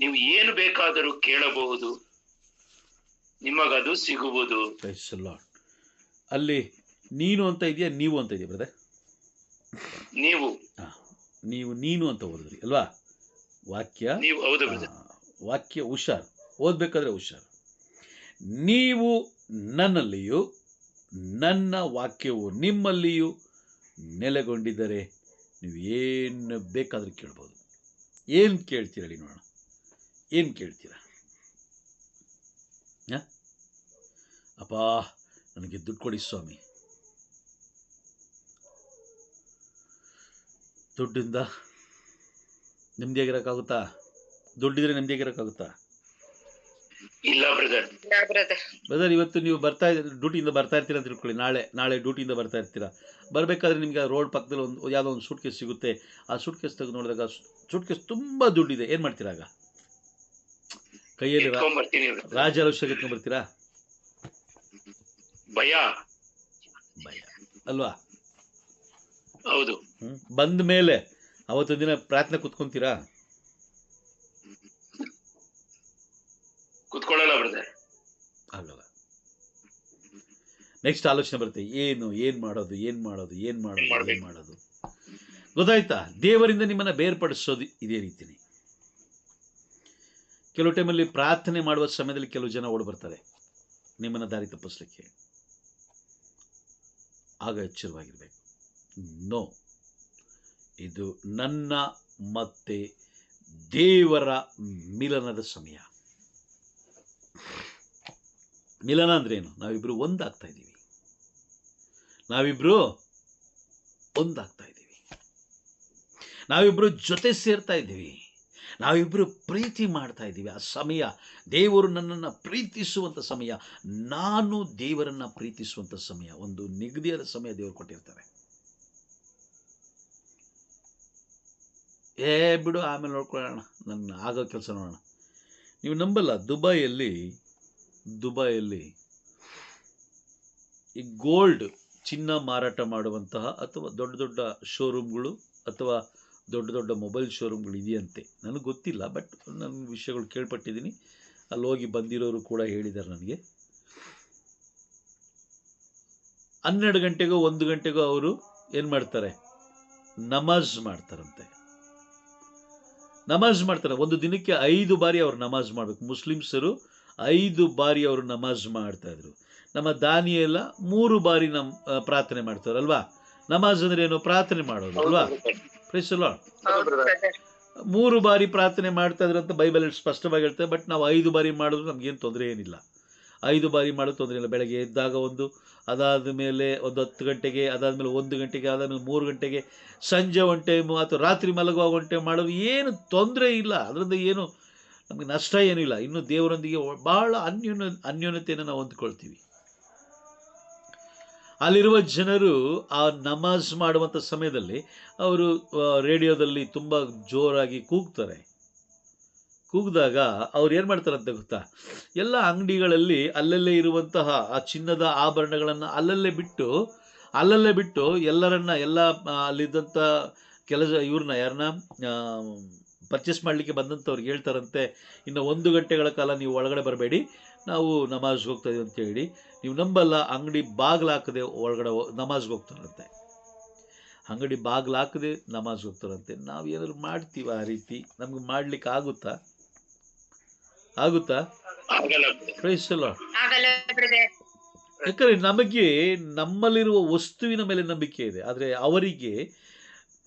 Speaker 2: ನೀವು ಏನು ಬೇಕಾದರೂ ಕೇಳಬಹುದು, ನಿಮಗದು ಸಿಗುವುದು.
Speaker 1: Praise the Lord. ಅಲ್ಲಿ ನೀನು ಅಂತ ಇದೆಯಾ ನೀವು ಅಂತ ಇದೆಯಾ ಬ್ರದರ್?
Speaker 2: ನೀವು
Speaker 1: ನೀನು ಅಂತ ಓದಿದ್ರಿ ಅಲ್ವಾ? ವಾಕ್ಯ
Speaker 2: ನೀವು ಹೌದು ಬ್ರದರ್.
Speaker 1: ವಾಕ್ಯ ಹುಷಾರ್, ಓದ್ಬೇಕಾದ್ರೆ ಹುಷಾರ್. ನೀವು ನನ್ನಲ್ಲಿಯೂ ನನ್ನ ವಾಕ್ಯವು ನಿಮ್ಮಲ್ಲಿಯೂ ನೆಲೆಗೊಂಡಿದ್ದರೆ ನೀವು ಏನು ಬೇಕಾದರೂ ಕೇಳ್ಬೋದು. ಏನು ಕೇಳ್ತೀರ ಹೇಳಿ ನೋಡೋಣ, ಏನು ಕೇಳ್ತೀರ? ಅಪ್ಪ ನನಗೆ ದುಡ್ಡು ಕೊಡಿ ಸ್ವಾಮಿ. ದುಡ್ಡಿಂದ ನೆಮ್ಮದಿಯಾಗಿರೋಕ್ಕಾಗುತ್ತಾ? ದುಡ್ಡಿದ್ರೆ ನೆಮ್ಮದಿಯಾಗಿರೋಕ್ಕಾಗುತ್ತಾ?
Speaker 2: ಇಲ್ಲ ಬ್ರದರ್.
Speaker 1: ಬ್ರದರ್, ಇವತ್ತು ನೀವು ಡ್ಯೂಟಿಯಿಂದ ಬರ್ತಾ ಇರ್ತೀರ ಅಂತ ತಿಳ್ಕೊಳ್ಳಿ. ನಾಳೆ ಡ್ಯೂಟಿಯಿಂದ ಬರ್ತಾ ಇರ್ತೀರಾ. ಬರಬೇಕಾದ್ರೆ ನಿಮಗೆ ರೋಡ್ ಪಕ್ಕದಲ್ಲಿ ಯಾವುದೋ ಒಂದು ಸೂಟ್ ಕೇಸ್ ಸಿಗುತ್ತೆ. ಆ ಸೂಟ್ ಕೇಸ್ ತೆಗೆದು ನೋಡಿದಾಗ ಸೂಟ್ ಕೇಸ್ ತುಂಬ ದುಡ್ಡಿದೆ. ಏನು ಮಾಡ್ತೀರಾ ಆಗ? ಕೈಯಲ್ಲಿ ರಾಜಾಭಿಷೇಕ ಎತ್ಕೊಂಡ್ಬರ್ತೀರಾ?
Speaker 2: ಭಯ
Speaker 1: ಅಲ್ವಾ?
Speaker 2: ಹೌದು.
Speaker 1: ಬಂದ ಮೇಲೆ ಅವತ್ತು ದಿನ ಪ್ರಾರ್ಥನೆ ಕುತ್ಕೊಂತೀರಾ?
Speaker 2: ಕುತ್ಕೊಳ್ಳಲ್ಲ ಬ್ರದರ್.
Speaker 1: ಆಗಲ್ಲ. ನೆಕ್ಸ್ಟ್ ಆಲೋಚನೆ ಬರುತ್ತೆ, ಏನ್ ಮಾಡೋದು. ಗೊತ್ತಾಯ್ತಾ? ದೇವರಿಂದ ನಿಮ್ಮನ್ನ ಬೇರ್ಪಡಿಸೋದು ಇದೇ ರೀತಿನೇ. ಕೆಲವು ಟೈಮಲ್ಲಿ ಪ್ರಾರ್ಥನೆ ಮಾಡುವ ಸಮಯದಲ್ಲಿ ಕೆಲವು ಜನ ಓಡಿ ಬರ್ತಾರೆ ನಿಮ್ಮನ್ನ ದಾರಿ ತಪ್ಪಿಸ್ಲಿಕ್ಕೆ. ಆಗ ಎಚ್ಚರವಾಗಿರ್ಬೇಕು. ನೋ, ಇದು ನನ್ನ ಮತ್ತೆ ದೇವರ ಮಿಲನದ ಸಮಯ. ಮಿಲನ ಅಂದ್ರೆ ಏನು? ನಾವಿಬ್ರು ಒಂದಾಗ್ತಾ ಇದ್ದೀವಿ. ನಾವಿಬ್ರು ಜೊತೆ ಸೇರ್ತಾ ಇದ್ದೀವಿ. ನಾವಿಬ್ರು ಪ್ರೀತಿ ಮಾಡ್ತಾ ಇದ್ದೀವಿ. ಆ ಸಮಯ ದೇವರು ನನ್ನನ್ನು ಪ್ರೀತಿಸುವಂಥ ಸಮಯ, ನಾನು ದೇವರನ್ನ ಪ್ರೀತಿಸುವಂಥ ಸಮಯ. ಒಂದು ನಿಗದಿಯಾದ ಸಮಯ ದೇವರು ಕೊಟ್ಟಿರ್ತಾರೆ. ಬಿಡು ಆಮೇಲೆ ನೋಡ್ಕೊಳ್ಳೋಣ, ನನ್ನ ಆಗೋ ಕೆಲಸ ನೋಡೋಣ. ನೀವು ನಂಬಲ್ಲ, ದುಬೈಯಲ್ಲಿ ಈ ಗೋಲ್ಡ್ ಚಿನ್ನ ಮಾರಾಟ ಮಾಡುವಂತಹ ಅಥವಾ ದೊಡ್ಡ ದೊಡ್ಡ ಶೋರೂಮ್ಗಳು ಅಥವಾ ದೊಡ್ಡ ದೊಡ್ಡ ಮೊಬೈಲ್ ಶೋರೂಮ್ಗಳು ಇದೆಯಂತೆ. ನನಗೆ ಗೊತ್ತಿಲ್ಲ, ಬಟ್ ನನ್ನ ವಿಷಯಗಳು ಕೇಳ್ಪಟ್ಟಿದ್ದೀನಿ. ಅಲ್ಲಿ ಹೋಗಿ ಬಂದಿರೋರು ಕೂಡ ಹೇಳಿದ್ದಾರೆ ನನಗೆ. 12 ಗಂಟೆಗೋ 1 ಗಂಟೆಗೋ ಅವರು ಏನು ಮಾಡ್ತಾರೆ? ನಮಾಜ್ ಮಾಡ್ತಾರಂತೆ. ಒಂದು ದಿನಕ್ಕೆ 5 ಬಾರಿ ಅವರು ನಮಾಜ್ ಮಾಡಬೇಕು. ಮುಸ್ಲಿಮ್ಸರು 5 ಬಾರಿ ಅವರು ನಮಾಜ್ ಮಾಡ್ತಾ ಇದ್ರು. ನಮ್ಮ ದಾನಿಯೆಲ್ಲ 3 ಬಾರಿ ಪ್ರಾರ್ಥನೆ ಮಾಡ್ತಾರಲ್ವಾ? ನಮಾಜ್ ಅಂದ್ರೆ ಏನು? ಪ್ರಾರ್ಥನೆ ಮಾಡೋದು ಅಲ್ವಾ? Praise the lord. 3 ಬಾರಿ ಪ್ರಾರ್ಥನೆ ಮಾಡ್ತಾ ಇದ್ರು ಅಂತ ಬೈಬಲ್ ಸ್ಪಷ್ಟವಾಗಿ ಹೇಳ್ತಾರೆ. ಬಟ್ ನಾವು 5 ಬಾರಿ ಮಾಡಿದ್ರು ನಮ್ಗೇನು ತೊಂದರೆ ಏನಿಲ್ಲ. 5 ಬಾರಿ ಮಾಡೋದು ತೊಂದರೆ ಇಲ್ಲ. ಬೆಳಗ್ಗೆ ಎದ್ದಾಗ ಒಂದು, ಅದಾದ ಮೇಲೆ ಒಂದು 10 ಗಂಟೆಗೆ, ಅದಾದಮೇಲೆ 1 ಗಂಟೆಗೆ, ಅದಾದಮೇಲೆ 3 ಗಂಟೆಗೆ, ಸಂಜೆ 1 ಟೈಮು ಅಥವಾ ರಾತ್ರಿ ಮಲಗುವಾಗ 1 ಟೈಮ್ ಮಾಡೋದು ಏನು ತೊಂದರೆ ಇಲ್ಲ. ಅದರಿಂದ ಏನು ನಮಗೆ ನಷ್ಟ ಏನೂ ಇಲ್ಲ. ಇನ್ನು ದೇವರೊಂದಿಗೆ ಬಹಳ ಅನ್ಯೋನ್ಯತೆಯನ್ನು ನಾವು ಹೊಂದ್ಕೊಳ್ತೀವಿ. ಅಲ್ಲಿರುವ ಜನರು ಆ ನಮಾಜ್ ಮಾಡುವಂಥ ಸಮಯದಲ್ಲಿ ಅವರು ರೇಡಿಯೋದಲ್ಲಿ ತುಂಬ ಜೋರಾಗಿ ಕೂಗ್ತಾರೆ. ಕೂಗಿದಾಗ ಅವ್ರು ಏನು ಮಾಡ್ತಾರೆ ಅಂತ ಗೊತ್ತಾ? ಎಲ್ಲ ಅಂಗಡಿಗಳಲ್ಲಿ ಅಲ್ಲಲ್ಲೇ ಇರುವಂತಹ ಆ ಚಿನ್ನದ ಆಭರಣಗಳನ್ನು ಅಲ್ಲಲ್ಲೇ ಬಿಟ್ಟು ಎಲ್ಲ ಅಲ್ಲಿದ್ದಂಥ ಯಾರನ್ನ ಪರ್ಚೇಸ್ ಮಾಡಲಿಕ್ಕೆ ಬಂದಂಥವ್ರಿಗೆ ಹೇಳ್ತಾರಂತೆ, ಇನ್ನು 1 ಗಂಟೆಗಳ ಕಾಲ ನೀವು ಒಳಗಡೆ ಬರಬೇಡಿ, ನಾವು ನಮಾಜ್ಗೆ ಹೋಗ್ತಾ ಇದೀವಿ ಅಂತ ಹೇಳಿ. ನೀವು ನಂಬಲ್ಲ, ಅಂಗಡಿ ಬಾಗಿಲು ಹಾಕದೆ ಒಳಗಡೆ ನಮಾಜ್ಗೆ ಹೋಗ್ತಾರಂತೆ. ಅಂಗಡಿ ಬಾಗಿಲು ಹಾಕದೆ ನಮಾಜ್ಗೆ ಹೋಗ್ತಾರಂತೆ. ನಾವು ಏನಾದ್ರು ಮಾಡ್ತೀವ ಆ ರೀತಿ? ನಮ್ಗೆ ಮಾಡ್ಲಿಕ್ಕೆ ಆಗುತ್ತಾ? Praise the lord. ಯಾಕಂದ್ರೆ ನಮಗೆ ನಮ್ಮಲ್ಲಿರುವ ವಸ್ತುವಿನ ಮೇಲೆ ನಂಬಿಕೆ ಇದೆ, ಆದರೆ ಅವರಿಗೆ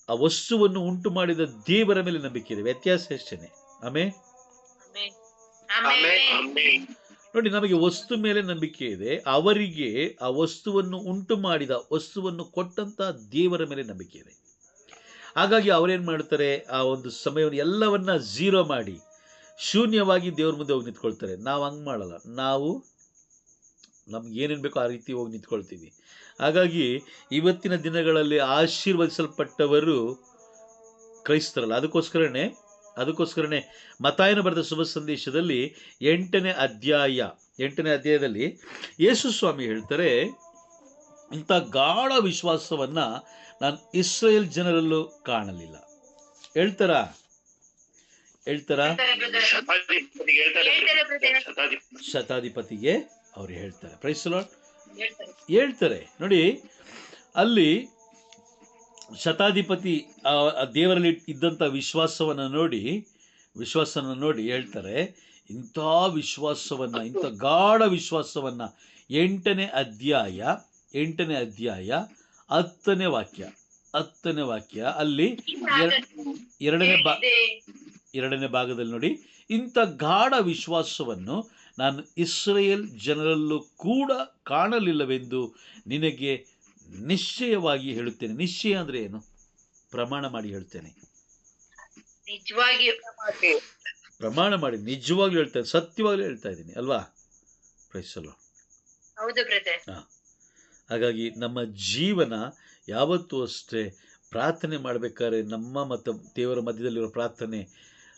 Speaker 1: ಆ ವಸ್ತುವನ್ನು ಉಂಟು ಮಾಡಿದ ದೇವರ ಮೇಲೆ ನಂಬಿಕೆ ಇದೆ. ವ್ಯತ್ಯಾಸ ಎಷ್ಟೇನೆ. ಆಮೇಲೆ ನೋಡಿ, ನಮಗೆ ವಸ್ತು ಮೇಲೆ ನಂಬಿಕೆ ಇದೆ, ಅವರಿಗೆ ಆ ವಸ್ತುವನ್ನು ಉಂಟು ಮಾಡಿದ, ವಸ್ತುವನ್ನು ಕೊಟ್ಟಂತ ದೇವರ ಮೇಲೆ ನಂಬಿಕೆ ಇದೆ. ಹಾಗಾಗಿ ಅವರೇನು ಮಾಡ್ತಾರೆ? ಆ ಒಂದು ಸಮಯವನ್ನು ಎಲ್ಲವನ್ನ ಝೀರೋ ಮಾಡಿ ಶೂನ್ಯವಾಗಿ ದೇವ್ರ ಮುಂದೆ ಹೋಗಿ ನಿಂತ್ಕೊಳ್ತಾರೆ. ನಾವು ಹಂಗೆ ಮಾಡಲ್ಲ. ನಾವು ನಮ್ಗೆ ಏನೇನು ಬೇಕೋ ಆ ರೀತಿ ಹೋಗಿ ನಿಂತ್ಕೊಳ್ತೀವಿ. ಹಾಗಾಗಿ ಇವತ್ತಿನ ದಿನಗಳಲ್ಲಿ ಆಶೀರ್ವದಿಸಲ್ಪಟ್ಟವರು ಕ್ರೈಸ್ತರಲ್ಲ. ಅದಕ್ಕೋಸ್ಕರನೇ ಮತ್ತಾಯನ ಬರೆದ ಶುಭ ಸಂದೇಶದಲ್ಲಿ 8ನೇ ಅಧ್ಯಾಯದಲ್ಲಿ ಯೇಸು ಸ್ವಾಮಿ ಹೇಳ್ತಾರೆ, ಇಂಥ ಗಾಢ ವಿಶ್ವಾಸವನ್ನು ನಾನು ಇಸ್ರೇಲ್ ಜನರಲ್ಲೂ ಕಾಣಲಿಲ್ಲ. ಹೇಳ್ತಾರಾ? ಹೇಳ್ತಾರಾ?
Speaker 2: ಶತಾಧಿಪತಿಗೆ ಹೇಳ್ತಾರೆ.
Speaker 1: ಶತಾಧಿಪತಿಗೆ ಅವ್ರು ಹೇಳ್ತಾರೆ. Praise the lord.
Speaker 5: ಹೇಳ್ತಾರೆ.
Speaker 1: ಹೇಳ್ತಾರೆ. ನೋಡಿ, ಅಲ್ಲಿ ಶತಾಧಿಪತಿ ಆ ದೇವರಲ್ಲಿ ಇದ್ದಂಥ ವಿಶ್ವಾಸವನ್ನು ನೋಡಿ ಹೇಳ್ತಾರೆ, ಇಂಥ ವಿಶ್ವಾಸವನ್ನು, ಇಂಥ ಗಾಢ ವಿಶ್ವಾಸವನ್ನು 8ನೇ ಅಧ್ಯಾಯ 10ನೇ ವಾಕ್ಯ ಅಲ್ಲಿ ಎರಡನೇ ಭಾಗದಲ್ಲಿ ನೋಡಿ, ಇಂಥ ಗಾಢ ವಿಶ್ವಾಸವನ್ನು ನಾನು ಇಸ್ರಾಯೇಲ್ ಜನರಲ್ಲೂ ಕೂಡ ಕಾಣಲಿಲ್ಲವೆಂದು ನಿನಗೆ ನಿಶ್ಚಯವಾಗಿ ಹೇಳುತ್ತೇನೆ. ನಿಶ್ಚಯ ಅಂದರೆ ಏನು? ಪ್ರಮಾಣ ಮಾಡಿ ಹೇಳ್ತೇನೆ.
Speaker 5: ನಿಜವಾಗಿ
Speaker 1: ಪ್ರಮಾಣ ಮಾಡಿ ನಿಜವಾಗ್ಲೂ ಹೇಳ್ತೇನೆ, ಸತ್ಯವಾಗ್ಲೂ ಹೇಳ್ತಾ ಇದ್ದೀನಿ ಅಲ್ವಾ? Praise the lord.
Speaker 5: ಹೌದು ಬ್ರದರ್.
Speaker 1: ಹಾಗಾಗಿ ನಮ್ಮ ಜೀವನ ಯಾವತ್ತೂ ಅಷ್ಟೇ ಪ್ರಾರ್ಥನೆ ಮಾಡಬೇಕಾದ್ರೆ ನಮ್ಮ ಮತ್ತು ದೇವರ ಮಧ್ಯದಲ್ಲಿರೋ ಪ್ರಾರ್ಥನೆ,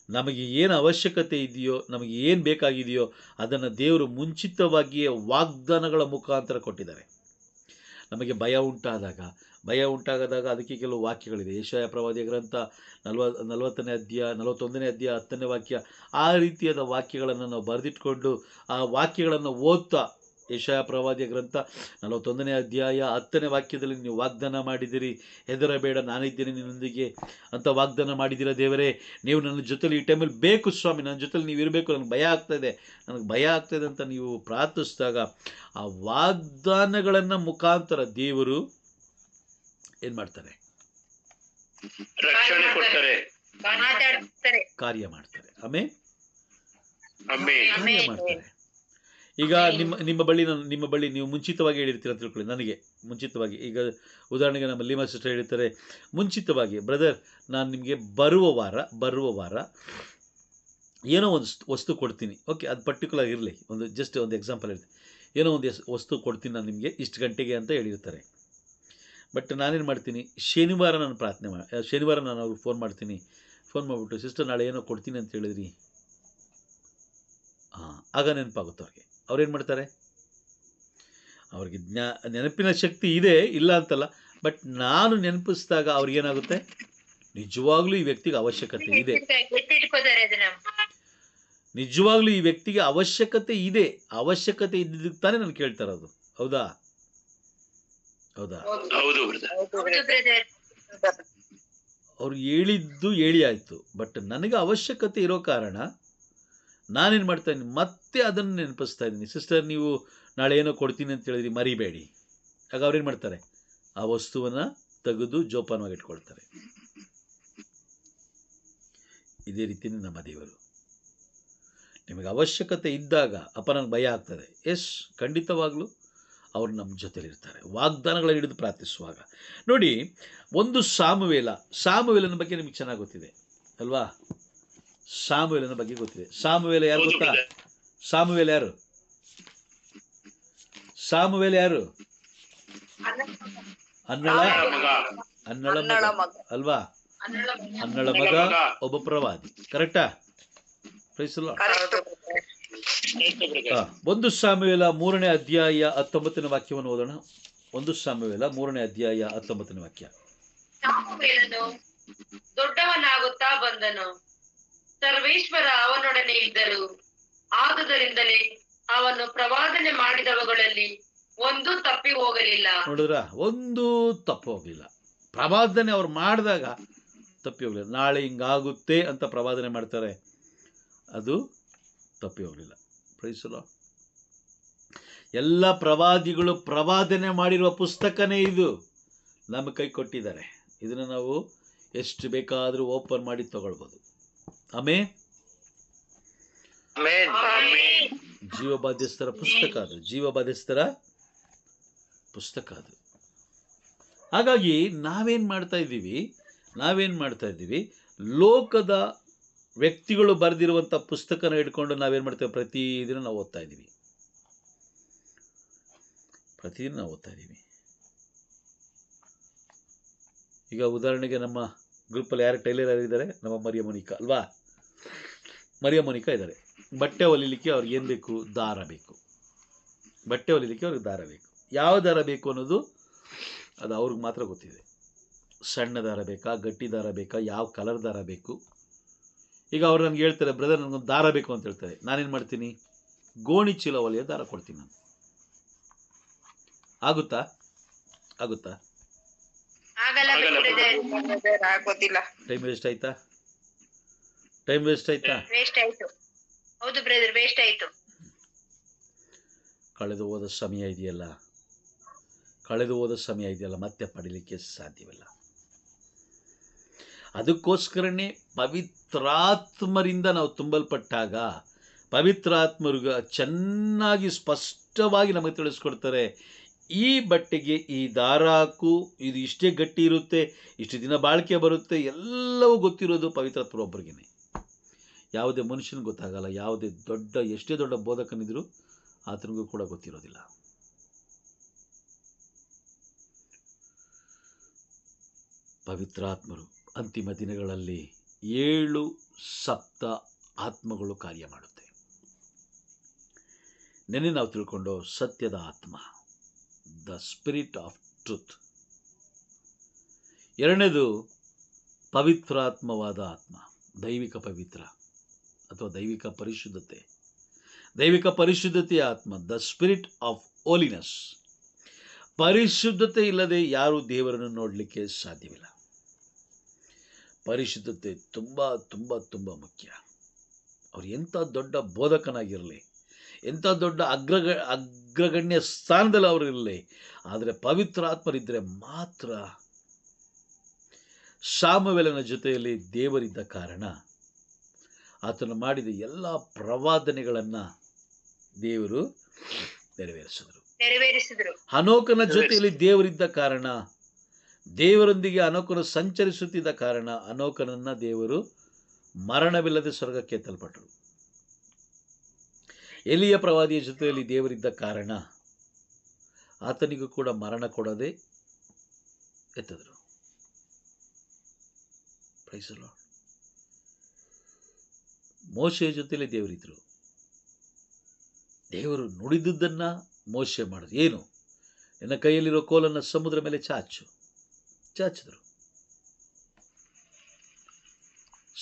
Speaker 1: ನಮಗೆ ಏನು ಅವಶ್ಯಕತೆ ಇದೆಯೋ, ನಮಗೆ ಏನು ಬೇಕಾಗಿದೆಯೋ ಅದನ್ನು ದೇವರು ಮುಂಚಿತವಾಗಿಯೇ ವಾಗ್ದಾನಗಳ ಮುಖಾಂತರ ಕೊಟ್ಟಿದ್ದಾರೆ. ನಮಗೆ ಭಯ ಉಂಟಾಗದಾಗ ಅದಕ್ಕೆ ಕೆಲವು ವಾಕ್ಯಗಳಿದೆ. ಯೆಶಾಯ ಪ್ರವಾದಿಯ ಗ್ರಂಥ 41ನೇ ಅಧ್ಯಾಯ 10ನೇ ವಾಕ್ಯ, ಆ ರೀತಿಯಾದ ವಾಕ್ಯಗಳನ್ನು ನಾವು ಬರೆದಿಟ್ಕೊಂಡು ಆ ವಾಕ್ಯಗಳನ್ನು ಓದ್ತಾ, ಯೆಶಾಯ ಪ್ರವಾದಿಯ ಗ್ರಂಥ 41ನೇ ಅಧ್ಯಾಯ 10ನೇ ವಾಕ್ಯದಲ್ಲಿ ನೀವು ವಾಗ್ದಾನ ಮಾಡಿದಿರಿ, ಹೆದರಬೇಡ ನಾನಿದ್ದೇನೆ ನಿನ್ನೊಂದಿಗೆ ಅಂತ ವಾಗ್ದಾನ ಮಾಡಿದ್ದೀರ ದೇವರೇ, ನೀವು ನನ್ನ ಜೊತೆಲಿ ಈ ಟೈಮಲ್ಲಿ ಬೇಕು ಸ್ವಾಮಿ, ನನ್ನ ಜೊತೆಲಿ ನೀವು ಇರಬೇಕು, ನನಗೆ ಭಯ ಆಗ್ತಾಯಿದೆ ಅಂತ ನೀವು ಪ್ರಾರ್ಥಿಸಿದಾಗ ಆ ವಾಗ್ದಾನಗಳನ್ನು ಮುಖಾಂತರ ದೇವರು ಏನು ಮಾಡ್ತಾರೆ?
Speaker 2: ರಕ್ಷಣೆ ಕೊಡ್ತಾರೆ,
Speaker 1: ಕಾರ್ಯ ಮಾಡ್ತಾರೆ. ಆಮೇಲೆ
Speaker 2: ಆಮೆನ್.
Speaker 1: ಕಾರ್ಯ ಮಾಡ್ತಾರೆ. ಈಗ ನಿಮ್ಮ ಬಳಿ ನೀವು ಮುಂಚಿತವಾಗಿ ಹೇಳಿರ್ತೀರ ಅಂತ ತಿಳ್ಕೊಳ್ಳಿ. ನನಗೆ ಮುಂಚಿತವಾಗಿ, ಈಗ ಉದಾಹರಣೆಗೆ ನಮ್ಮ ಲೀಮಾ ಸಿಸ್ಟರ್ ಹೇಳ್ತಾರೆ ಮುಂಚಿತವಾಗಿ, ಬ್ರದರ್ ನಾನು ನಿಮಗೆ ಬರುವ ವಾರ ಏನೋ ಒಂದು ವಸ್ತು ಕೊಡ್ತೀನಿ. ಓಕೆ, ಅದು ಪರ್ಟಿಕ್ಯುಲರ್ ಇರಲಿ, ಜಸ್ಟ್ ಒಂದು ಎಕ್ಸಾಂಪಲ್ ಹೇಳ್ತೀನಿ. ಏನೋ ಒಂದು ವಸ್ತು ಕೊಡ್ತೀನಿ ನಾನು ನಿಮಗೆ ಇಷ್ಟು ಗಂಟೆಗೆ ಅಂತ ಹೇಳಿರ್ತಾರೆ. ಬಟ್ ನಾನೇನು ಮಾಡ್ತೀನಿ, ಶನಿವಾರ ನಾನು ಅವ್ರಿಗೆ ಫೋನ್ ಮಾಡಿಬಿಟ್ಟು ಸಿಸ್ಟರ್ ನಾಳೆ ಏನೋ ಕೊಡ್ತೀನಿ ಅಂತ ಹೇಳಿದ್ರಿ, ಆಗ ನೆನಪಾಗುತ್ತೆ ಅವ್ರೇನು ಮಾಡ್ತಾರೆ? ಅವ್ರಿಗೆ ನೆನಪಿನ ಶಕ್ತಿ ಇದೆ, ಇಲ್ಲ ಅಂತಲ್ಲ, ಬಟ್ ನಾನು ನೆನಪಿಸಿದಾಗ ಅವ್ರಿಗೇನಾಗುತ್ತೆ, ನಿಜವಾಗ್ಲೂ ಈ ವ್ಯಕ್ತಿಗೆ ಅವಶ್ಯಕತೆ ಇದೆ, ನಿಜವಾಗ್ಲೂ ಈ ವ್ಯಕ್ತಿಗೆ ಅವಶ್ಯಕತೆ ಇದ್ದಿದ್ದಕ್ಕೆ ತಾನೇ ನಾನು ಕೇಳ್ತಾ ಇರೋದು. ಹೌದಾ? ಅವ್ರು ಹೇಳಿ ಆಯಿತು, ಬಟ್ ನನಗೆ ಅವಶ್ಯಕತೆ ಇರೋ ಕಾರಣ ನಾನೇನು ಮಾಡ್ತಾ ಇದ್ದೀನಿ, ಮತ್ತೆ ಅದನ್ನು ನೆನಪಿಸ್ತಾ ಇದ್ದೀನಿ. ಸಿಸ್ಟರ್ ನೀವು ನಾಳೆ ಏನೋ ಕೊಡ್ತೀನಿ ಅಂತ ಹೇಳಿದ್ರಿ, ಮರಿಬೇಡಿ. ಆಗ ಅವ್ರೇನು ಮಾಡ್ತಾರೆ? ಆ ವಸ್ತುವನ್ನು ತೆಗೆದು ಜೋಪಾನವಾಗಿ ಇಟ್ಕೊಳ್ತಾರೆ. ಇದೇ ರೀತಿಯೇ ನಮ್ಮ ದೇವರು. ನಿಮಗೆ ಅವಶ್ಯಕತೆ ಇದ್ದಾಗ, ಅಪ್ಪ ನನಗೆ ಭಯ ಆಗ್ತದೆ, ಖಂಡಿತವಾಗ್ಲೂ ಅವರು ನಮ್ಮ ಜೊತೆಲಿರ್ತಾರೆ, ವಾಗ್ದಾನಗಳನ್ನು ಹಿಡಿದು ಪ್ರಾರ್ಥಿಸುವಾಗ. ನೋಡಿ, ಒಂದು ಸಾಮುವೇಲನ ಬಗ್ಗೆ ನಿಮಗೆ ಚೆನ್ನಾಗಿ ಗೊತ್ತಿದೆ ಅಲ್ವಾ? ಸಾಮುವೇಲನ ಬಗ್ಗೆ ಗೊತ್ತಿದೆ. ಸಾಮುವೇಲ ಯಾರು ಗೊತ್ತಾ? ಸಾಮುವೇಲ ಯಾರು? ಅನ್ನಳ ಮಗ ಅಲ್ವಾ? ಅನ್ನಳ ಮಗ, ಒಬ್ಬ ಪ್ರವಾದಿ. ಕರೆಕ್ಟಾ? Price the lord. 1 ಸಾಮುವೇಲ 3ನೇ ಅಧ್ಯಾಯ 19ನೇ ವಾಕ್ಯವನ್ನು ಓದೋಣ. 1 ಸಾಮುವೇಲ 3ನೇ ಅಧ್ಯಾಯ 19ನೇ ವಾಕ್ಯ.
Speaker 5: ಸಾಮುವೇಲನು ದೊಡ್ಡವನಾಗುತ್ತಾ ಬಂದನು, ಸರ್ವೇಶ್ವರ ಅವನೊಡನೆ ಇದ್ದರು, ಆದುದರಿಂದಲೇ ಅವನು ಪ್ರವಾದನೆ ಮಾಡಿದವುಗಳಲ್ಲಿ ಒಂದು ತಪ್ಪಿ ಹೋಗಲಿಲ್ಲ.
Speaker 1: ನೋಡಿದ್ರ, ಒಂದು ತಪ್ಪಿ ಹೋಗಲಿಲ್ಲ. ಪ್ರವಾದನೆ ಅವ್ರು ಮಾಡಿದಾಗ ತಪ್ಪಿ ಹೋಗಲಿಲ್ಲ. ನಾಳೆ ಹಿಂಗಾಗುತ್ತೆ ಅಂತ ಪ್ರವಾದನೆ ಮಾಡ್ತಾರೆ, ಅದು ತಪ್ಪಿ ಹೋಗಲಿಲ್ಲ. Praise the lord. ಎಲ್ಲ ಪ್ರವಾದಿಗಳು ಪ್ರವಾದನೆ ಮಾಡಿರುವ ಪುಸ್ತಕನೇ ಇದು, ನಮ್ಮ ಕೈ ಕೊಟ್ಟಿದ್ದಾರೆ. ಇದನ್ನು ನಾವು ಎಷ್ಟು ಬೇಕಾದರೂ ಓಪನ್ ಮಾಡಿ ತಗೊಳ್ಬೋದು. ಆಮೇಲೆ ಜೀವಬಾಧ್ಯಸ್ಥರ ಪುಸ್ತಕ ಅದು. ಹಾಗಾಗಿ ನಾವೇನು ಮಾಡ್ತಾ ಇದ್ದೀವಿ, ಲೋಕದ ವ್ಯಕ್ತಿಗಳು ಬರೆದಿರುವಂಥ ಪುಸ್ತಕನ ಹಿಡ್ಕೊಂಡು ನಾವೇನು ಮಾಡ್ತೇವೆ? ಪ್ರತಿದಿನ ನಾವು ಓದ್ತಾ ಇದ್ದೀವಿ. ಈಗ ಉದಾಹರಣೆಗೆ ನಮ್ಮ ಗ್ರೂಪಲ್ಲಿ ಯಾರು ಟೈಲರ್ ಯಾರಿದ್ದಾರೆ? ನಮ್ಮ ಮರಿಯ ಮೋನಿಕಾ ಅಲ್ವಾ? ಮರಿಯ ಮೋನಿಕಾ ಇದ್ದಾರೆ. ಬಟ್ಟೆ ಹೊಲಿಲಿಕ್ಕೆ ಅವ್ರಿಗೆ ಏನು ಬೇಕು? ದಾರ ಬೇಕು. ಬಟ್ಟೆ ಹೊಲಿಲಿಕ್ಕೆ ಅವ್ರಿಗೆ ದಾರ ಬೇಕು. ಯಾವ ದಾರ ಬೇಕು ಅನ್ನೋದು ಅದು ಅವ್ರಿಗೆ ಮಾತ್ರ ಗೊತ್ತಿದೆ. ಸಣ್ಣ ದಾರ ಬೇಕಾ, ಗಟ್ಟಿ ದಾರ ಬೇಕಾ, ಯಾವ ಕಲರ್ ದಾರ ಬೇಕು? ಈಗ ಅವ್ರು ನನಗೆ ಹೇಳ್ತಾರೆ, ಬ್ರದರ್ ನನಗೊಂದು ದಾರ ಬೇಕು ಅಂತ ಹೇಳ್ತಾರೆ. ನಾನೇನು ಮಾಡ್ತೀನಿ? ಗೋಣಿ ಚೀಲ ಒಲೆಯ ದಾರ ಕೊಡ್ತೀನಿ ನಾನು. ಆಗುತ್ತಾ? ಆಗುತ್ತಾ?
Speaker 5: ಆಗಲ್ಲ ಬ್ರದರ್.
Speaker 3: ಆಗೋದಿಲ್ಲ.
Speaker 1: ಟೈಮ್ ವೇಸ್ಟ್ ಆಯ್ತಾ? ಟೈಮ್ ವೇಸ್ಟ್ ಆಯ್ತಾ?
Speaker 5: ವೇಸ್ಟ್ ಆಯ್ತು. ಹೌದು ಬ್ರದರ್, ವೇಸ್ಟ್ ಆಯ್ತು.
Speaker 1: ಕಳೆದು ಹೋದ ಸಮಯ ಇದೆಯಲ್ಲ, ಮತ್ತೆ ಪಡೀಲಿಕ್ಕೆ ಸಾಧ್ಯವಿಲ್ಲ. ಅದಕ್ಕೋಸ್ಕರನೇ ಪವಿತ್ರಾತ್ಮರಿಂದ ನಾವು ತುಂಬಲ್ಪಟ್ಟಾಗ ಪವಿತ್ರಾತ್ಮರಿಗೆ ಚೆನ್ನಾಗಿ ಸ್ಪಷ್ಟವಾಗಿ ನಮಗೆ ತಿಳಿಸ್ಕೊಡ್ತಾರೆ, ಈ ಬಟ್ಟೆಗೆ ಈ ದಾರ ಹಾಕು, ಇದು ಇಷ್ಟೇ ಗಟ್ಟಿ ಇರುತ್ತೆ, ಇಷ್ಟು ದಿನ ಬಾಳಿಕೆ ಬರುತ್ತೆ, ಎಲ್ಲವೂ ಗೊತ್ತಿರೋದು ಪವಿತ್ರಾತ್ಮರು ಒಬ್ಬರಿಗೇನೆ. ಯಾವುದೇ ಮನುಷ್ಯನಿಗೆ ಗೊತ್ತಾಗಲ್ಲ. ಯಾವುದೇ ಎಷ್ಟೇ ದೊಡ್ಡ ಬೋಧಕನಿದ್ರು ಆತನಿಗೂ ಕೂಡ ಗೊತ್ತಿರೋದಿಲ್ಲ. ಪವಿತ್ರಾತ್ಮರು ಅಂತಿಮ ದಿನಗಳಲ್ಲಿ 7 ಸಪ್ತ ಆತ್ಮಗಳು ಕಾರ್ಯ ಮಾಡುತ್ತೆ. ನೆನ್ನೆ ನಾವು ತಿಳ್ಕೊಂಡು ಸತ್ಯದ ಆತ್ಮ, ದ ಸ್ಪಿರಿಟ್ ಆಫ್ ಟ್ರೂತ್. ಎರಡನೇದು ಪವಿತ್ರಾತ್ಮವಾದ ಆತ್ಮ, ದೈವಿಕ ಪವಿತ್ರ ಅಥವಾ ದೈವಿಕ ಪರಿಶುದ್ಧತೆಯ ಆತ್ಮ, ದ ಸ್ಪಿರಿಟ್ ಆಫ್ ಹೋಲಿನೆಸ್. ಪರಿಶುದ್ಧತೆ ಇಲ್ಲದೆ ಯಾರೂ ದೇವರನ್ನು ನೋಡಲಿಕ್ಕೆ ಸಾಧ್ಯವಿಲ್ಲ. ಪರಿಶುದ್ಧತೆ ತುಂಬ ತುಂಬ ತುಂಬ ಮುಖ್ಯ. ಅವ್ರು ಎಂಥ ದೊಡ್ಡ ಬೋಧಕನಾಗಿರಲಿ, ಎಂಥ ದೊಡ್ಡ ಅಗ್ರಗಣ್ಯ ಸ್ಥಾನದಲ್ಲಿ ಅವರು ಇರಲಿ, ಆದರೆ ಪವಿತ್ರಾತ್ಮರಿದ್ದರೆ ಮಾತ್ರ. ಸಾಮುವೇಲನ ಜೊತೆಯಲ್ಲಿ ದೇವರಿದ್ದ ಕಾರಣ ಆತನು ಮಾಡಿದ ಎಲ್ಲ ಪ್ರವಾದನೆಗಳನ್ನು ದೇವರು ನೆರವೇರಿಸಿದರು. ಹನೋಕನ ಜೊತೆಯಲ್ಲಿ ದೇವರಿದ್ದ ಕಾರಣ, ದೇವರೊಂದಿಗೆ ಹನೋಕನು ಸಂಚರಿಸುತ್ತಿದ್ದ ಕಾರಣ ಹನೋಕನನ್ನ ದೇವರು ಮರಣವಿಲ್ಲದೆ ಸ್ವರ್ಗಕ್ಕೆ ಎತ್ತಲ್ಪಟ್ಟರು. ಎಲಿಯ ಪ್ರವಾದಿಯ ಜೊತೆಯಲ್ಲಿ ದೇವರಿದ್ದ ಕಾರಣ ಆತನಿಗೂ ಕೂಡ ಮರಣ ಕೊಡದೆ ಎತ್ತಿದರು. Price the lord. ಮೋಶೆಯ ಜೊತೆಯಲ್ಲಿ ದೇವರಿದ್ರು. ದೇವರು ನುಡಿದುದನ್ನ ಮೋಶೆ ಮಾಡಿದ್ರು. ಏನು? ನಿನ್ನ ಕೈಯಲ್ಲಿರೋ ಕೋಲನ್ನು ಸಮುದ್ರ ಮೇಲೆ ಚಾಚಿದರು.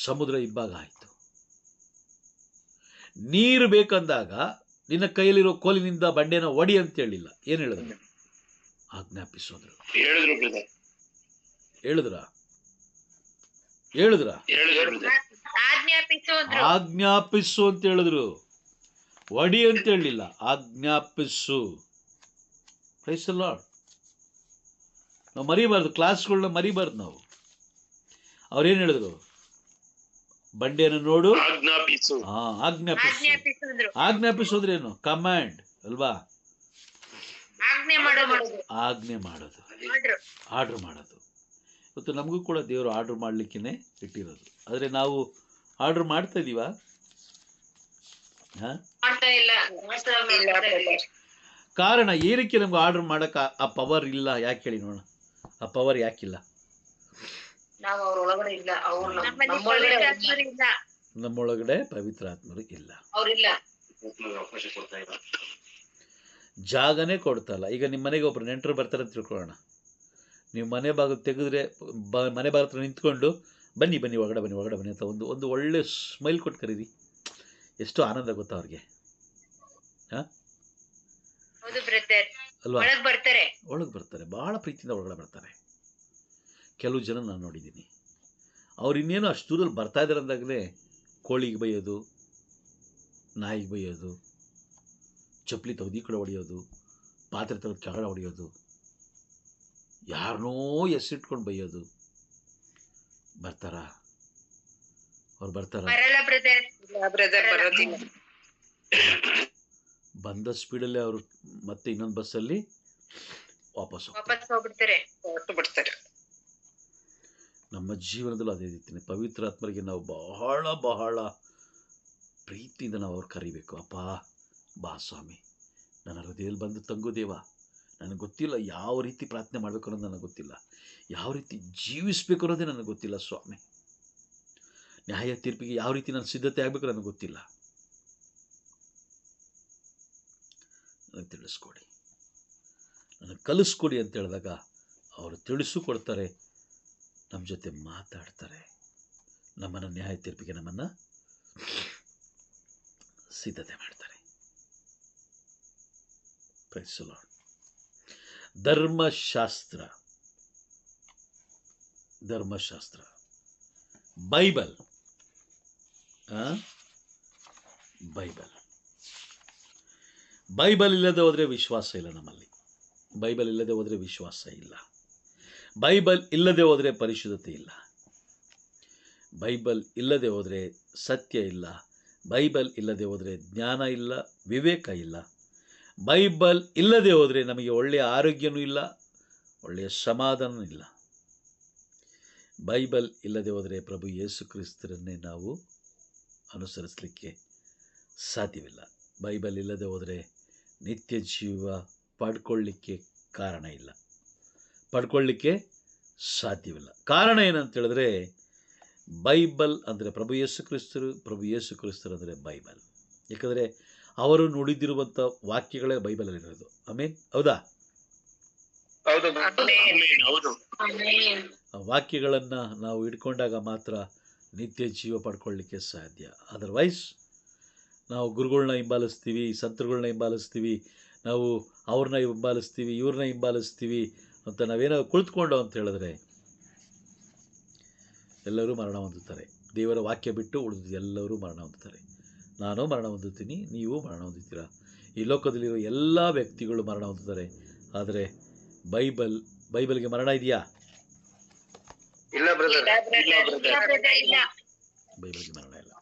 Speaker 1: ಸಮುದ್ರ ಇಬ್ಬಾಗ ಆಯಿತು. ನೀರು ಬೇಕಂದಾಗ ನಿನ್ನ ಕೈಯಲ್ಲಿರೋ ಕೋಲಿನಿಂದ ಬಂಡೆನ ಒಡಿ ಅಂತ ಹೇಳಿಲ್ಲ. ಏನು ಹೇಳಿದ್ರು? ಆಜ್ಞಾಪಿಸೋದ್ರು. ಹೇಳಿದ್ರ ಆಜ್ಞಾಪಿಸು ಅಂತ ಹೇಳಿದ್ರು. ಒಡಿ ಅಂತ ಹೇಳಲಿಲ್ಲ, ಆಜ್ಞಾಪಿಸು. Praise the lord. ನಾವು ಮರಿಬಾರ್ದು, ಕ್ಲಾಸ್ಗಳನ್ನ ಮರಿಬಾರ್ದು ನಾವು. ಅವ್ರೇನು ಹೇಳಿದ್ರು? ಬಂಡೆಯನ್ನು ನೋಡು, ಆಜ್ಞಾಪಿಸೋದ್ರೇನು? ಕಮಾಂಡ್ ಅಲ್ವಾ? ಆಜ್ಞೆ ಮಾಡೋದು, ಆರ್ಡರ್ ಮಾಡೋದು. ಇವತ್ತು ನಮಗೂ ಕೂಡ ದೇವರು ಆರ್ಡರ್ ಮಾಡಲಿಕ್ಕೇ ಇಟ್ಟಿರೋದು. ಆದರೆ ನಾವು ಆರ್ಡರ್ ಮಾಡ್ತಾ ಇದ್ದೀವಾ? ಕಾರಣ ಏನಕ್ಕೆ ನಮ್ಗೆ ಆರ್ಡರ್ ಮಾಡಕ್ಕೆ ಆ ಪವರ್ ಇಲ್ಲ? ಯಾಕೆ ಹೇಳಿ ನೋಡೋಣ. ಆ ಪವರ್ ಯಾಕಿಲ್ಲ? ನಮ್ಮೊಳಗಡೆ ಪವಿತ್ರಾತ್ಮರು ಇಲ್ಲ, ಜಾಗನೇ ಕೊಡ್ತಲ್ಲ. ಈಗ ನಿಮ್ಮ ಮನೆಗೆ ಒಬ್ರು ನೆಂಟರು ಬರ್ತಾರೆ ಅಂತ ತಿಳ್ಕೊಳ್ಳೋಣ. ನೀವು ಮನೆ ಬಾಗಿಲು ತೆಗೆದ್ರೆ ಮನೆ ಬಾಗಿಲು ಹತ್ರ ನಿಂತ್ಕೊಂಡು ಬನ್ನಿ ಒಳಗಡೆ ಅಂತ ಒಂದು ಒಳ್ಳೆ ಸ್ಮೈಲ್ ಕೊಟ್ಟು ಕರೀರಿ. ಎಷ್ಟು ಆನಂದ ಗೊತ್ತಾ ಅವ್ರಿಗೆ? ಅಲ್ವಾ? ಒಳಗೆ ಬರ್ತಾರೆ, ಬಹಳ ಪ್ರೀತಿಯಿಂದ ಒಳಗಡೆ ಬರ್ತಾರೆ. ಕೆಲವು ಜನ ನಾನು ನೋಡಿದ್ದೀನಿ, ಅವ್ರು ಇನ್ನೇನು ಅಷ್ಟು ದೂರದಲ್ಲಿ ಬರ್ತಾ ಇದ್ದಾರೆ ಅಂದಾಗಲೇ ಕೋಳಿಗೆ ಬೈಯೋದು, ನಾಯಿಗೆ ಬೈಯೋದು, ಚಪ್ಪಲಿ ತೆಗೆದು ಈ ಕಡೆ ಹೊಡೆಯೋದು, ಪಾತ್ರೆ ತೆಗೆದು ಕೆಳಗಡೆ ಹೊಡೆಯೋದು, ಯಾರನ್ನೋ ಹೆಸರಿಟ್ಕೊಂಡು ಬೈಯೋದು. ಅವ್ರು ಬರ್ತಾರ? ಬಂದ ಸ್ಪೀಡಲ್ಲೇ ಅವರು ಮತ್ತೆ ಇನ್ನೊಂದು ಬಸ್ಸಲ್ಲಿ ವಾಪಸ್ ಹೋಗ್ಬಿಡ್ತಾರೆ. ನಮ್ಮ ಜೀವನದಲ್ಲೂ ಅದೇ ರೀತಿ ಪವಿತ್ರಾತ್ಮರಿಗೆ ನಾವು ಬಹಳ ಬಹಳ ಪ್ರೀತಿಯಿಂದ ನಾವು ಅವ್ರು ಕರಿಬೇಕು. ಅಪ್ಪ ಬಾ ಸ್ವಾಮಿ, ನನ್ನ ಹೃದಯದಲ್ಲಿ ಬಂದು ತಂಗು ದೇವ. ನನಗೆ ಗೊತ್ತಿಲ್ಲ ಯಾವ ರೀತಿ ಪ್ರಾರ್ಥನೆ ಮಾಡಬೇಕು ಅನ್ನೋದು ನನಗೆ ಗೊತ್ತಿಲ್ಲ, ಯಾವ ರೀತಿ ಜೀವಿಸಬೇಕು ಅನ್ನೋದೇ ನನಗೆ ಗೊತ್ತಿಲ್ಲ ಸ್ವಾಮಿ. ನ್ಯಾಯ ತೀರ್ಪಿಗೆ ಯಾವ ರೀತಿ ನಾನು ಸಿದ್ಧತೆ ಆಗಬೇಕು ನನಗೆ ಗೊತ್ತಿಲ್ಲ. ನನಗೆ ತಿಳಿಸ್ಕೊಡಿ, ನನಗೆ ಕಲಿಸ್ಕೊಡಿ ಅಂತ ಹೇಳಿದಾಗ ಅವರು ತಿಳಿಸಿಕೊಡ್ತಾರೆ.
Speaker 4: ನಮ್ಮ ಜೊತೆ ಮಾತಾಡ್ತಾರೆ, ನಮ್ಮನ್ನು ನ್ಯಾಯ ತೀರ್ಪಿಗೆ ನಮ್ಮನ್ನು ಸಿದ್ಧತೆ ಮಾಡ್ತಾರೆ. Praise the lord. ಧರ್ಮಶಾಸ್ತ್ರ ಬೈಬಲ್ ಬೈಬಲ್ ಇಲ್ಲದೆ ಹೋದರೆ ವಿಶ್ವಾಸ ಇಲ್ಲ ನಮ್ಮಲ್ಲಿ. ಬೈಬಲ್ ಇಲ್ಲದೆ ಹೋದರೆ ವಿಶ್ವಾಸ ಇಲ್ಲ. ಬೈಬಲ್ ಇಲ್ಲದೆ ಹೋದರೆ ಪರಿಶುದ್ಧತೆ ಇಲ್ಲ. ಬೈಬಲ್ ಇಲ್ಲದೆ ಹೋದರೆ ಸತ್ಯ ಇಲ್ಲ. ಬೈಬಲ್ ಇಲ್ಲದೆ ಹೋದರೆ ಜ್ಞಾನ ಇಲ್ಲ, ವಿವೇಕ ಇಲ್ಲ. ಬೈಬಲ್ ಇಲ್ಲದೆ ಹೋದರೆ ನಮಗೆ ಒಳ್ಳೆಯ ಆರೋಗ್ಯನೂ ಇಲ್ಲ, ಒಳ್ಳೆಯ ಸಮಾಧಾನ ಇಲ್ಲ. ಬೈಬಲ್ ಇಲ್ಲದೆ ಹೋದರೆ ಪ್ರಭು ಯೇಸು ಕ್ರಿಸ್ತರನ್ನೇ ನಾವು ಅನುಸರಿಸಲಿಕ್ಕೆ ಸಾಧ್ಯವಿಲ್ಲ. ಬೈಬಲ್ ಇಲ್ಲದೆ ಹೋದರೆ ನಿತ್ಯ ಜೀವ ಪಡ್ಕೊಳ್ಳಿಕ್ಕೆ ಕಾರಣ ಇಲ್ಲ, ಪಡ್ಕೊಳ್ಳಿಕ್ಕೆ ಸಾಧ್ಯವಿಲ್ಲ. ಕಾರಣ ಏನಂತ ಹೇಳಿದ್ರೆ, ಬೈಬಲ್ ಅಂದರೆ ಪ್ರಭು ಯೇಸು ಕ್ರಿಸ್ತರು ಅಂದರೆ ಬೈಬಲ್. ಯಾಕಂದರೆ ಅವರು ನುಡಿದಿರುವಂಥ ವಾಕ್ಯಗಳೇ ಬೈಬಲಲ್ಲಿರೋದು. ಆಮೇನ್, ಹೌದಾ? ಆ ವಾಕ್ಯಗಳನ್ನು ನಾವು ಇಟ್ಕೊಂಡಾಗ ಮಾತ್ರ ನಿತ್ಯ ಜೀವ ಪಡ್ಕೊಳ್ಳಿಕ್ಕೆ ಸಾಧ್ಯ. ಅದರ್ವೈಸ್ ನಾವು ಗುರುಗಳನ್ನ ಹಿಂಬಾಲಿಸ್ತೀವಿ, ಸಂತರುಗಳನ್ನ ಹಿಂಬಾಲಿಸ್ತೀವಿ, ನಾವು ಅವ್ರನ್ನ ಹಿಂಬಾಲಿಸ್ತೀವಿ, ಇವ್ರನ್ನ ಹಿಂಬಾಲಿಸ್ತೀವಿ ಅಂತ ನಾವೇನೋ ಕುಳಿತುಕೊಂಡು ಅಂತ ಹೇಳಿದ್ರೆ ಎಲ್ಲರೂ ಮರಣ ಹೊಂದುತ್ತಾರೆ. ದೇವರ ವಾಕ್ಯ ಬಿಟ್ಟು ಉಳಿದು ಎಲ್ಲರೂ ಮರಣ ಹೊಂದುತ್ತಾರೆ. ನಾನು ಮರಣ ಹೊಂದುತ್ತೀನಿ, ನೀವು ಮರಣ ಹೊಂದುತ್ತೀರಾ. ಈ ಲೋಕದಲ್ಲಿರೋ ಎಲ್ಲ ವ್ಯಕ್ತಿಗಳು ಮರಣ ಹೊಂದುತ್ತಾರೆ. ಆದರೆ ಬೈಬಲ್ಗೆ ಮರಣ ಇದೆಯಾ?
Speaker 2: ಇಲ್ಲ ಬ್ರದರ್,
Speaker 4: ಬೈಬಲ್ಗೆ ಮರಣ ಇಲ್ಲ.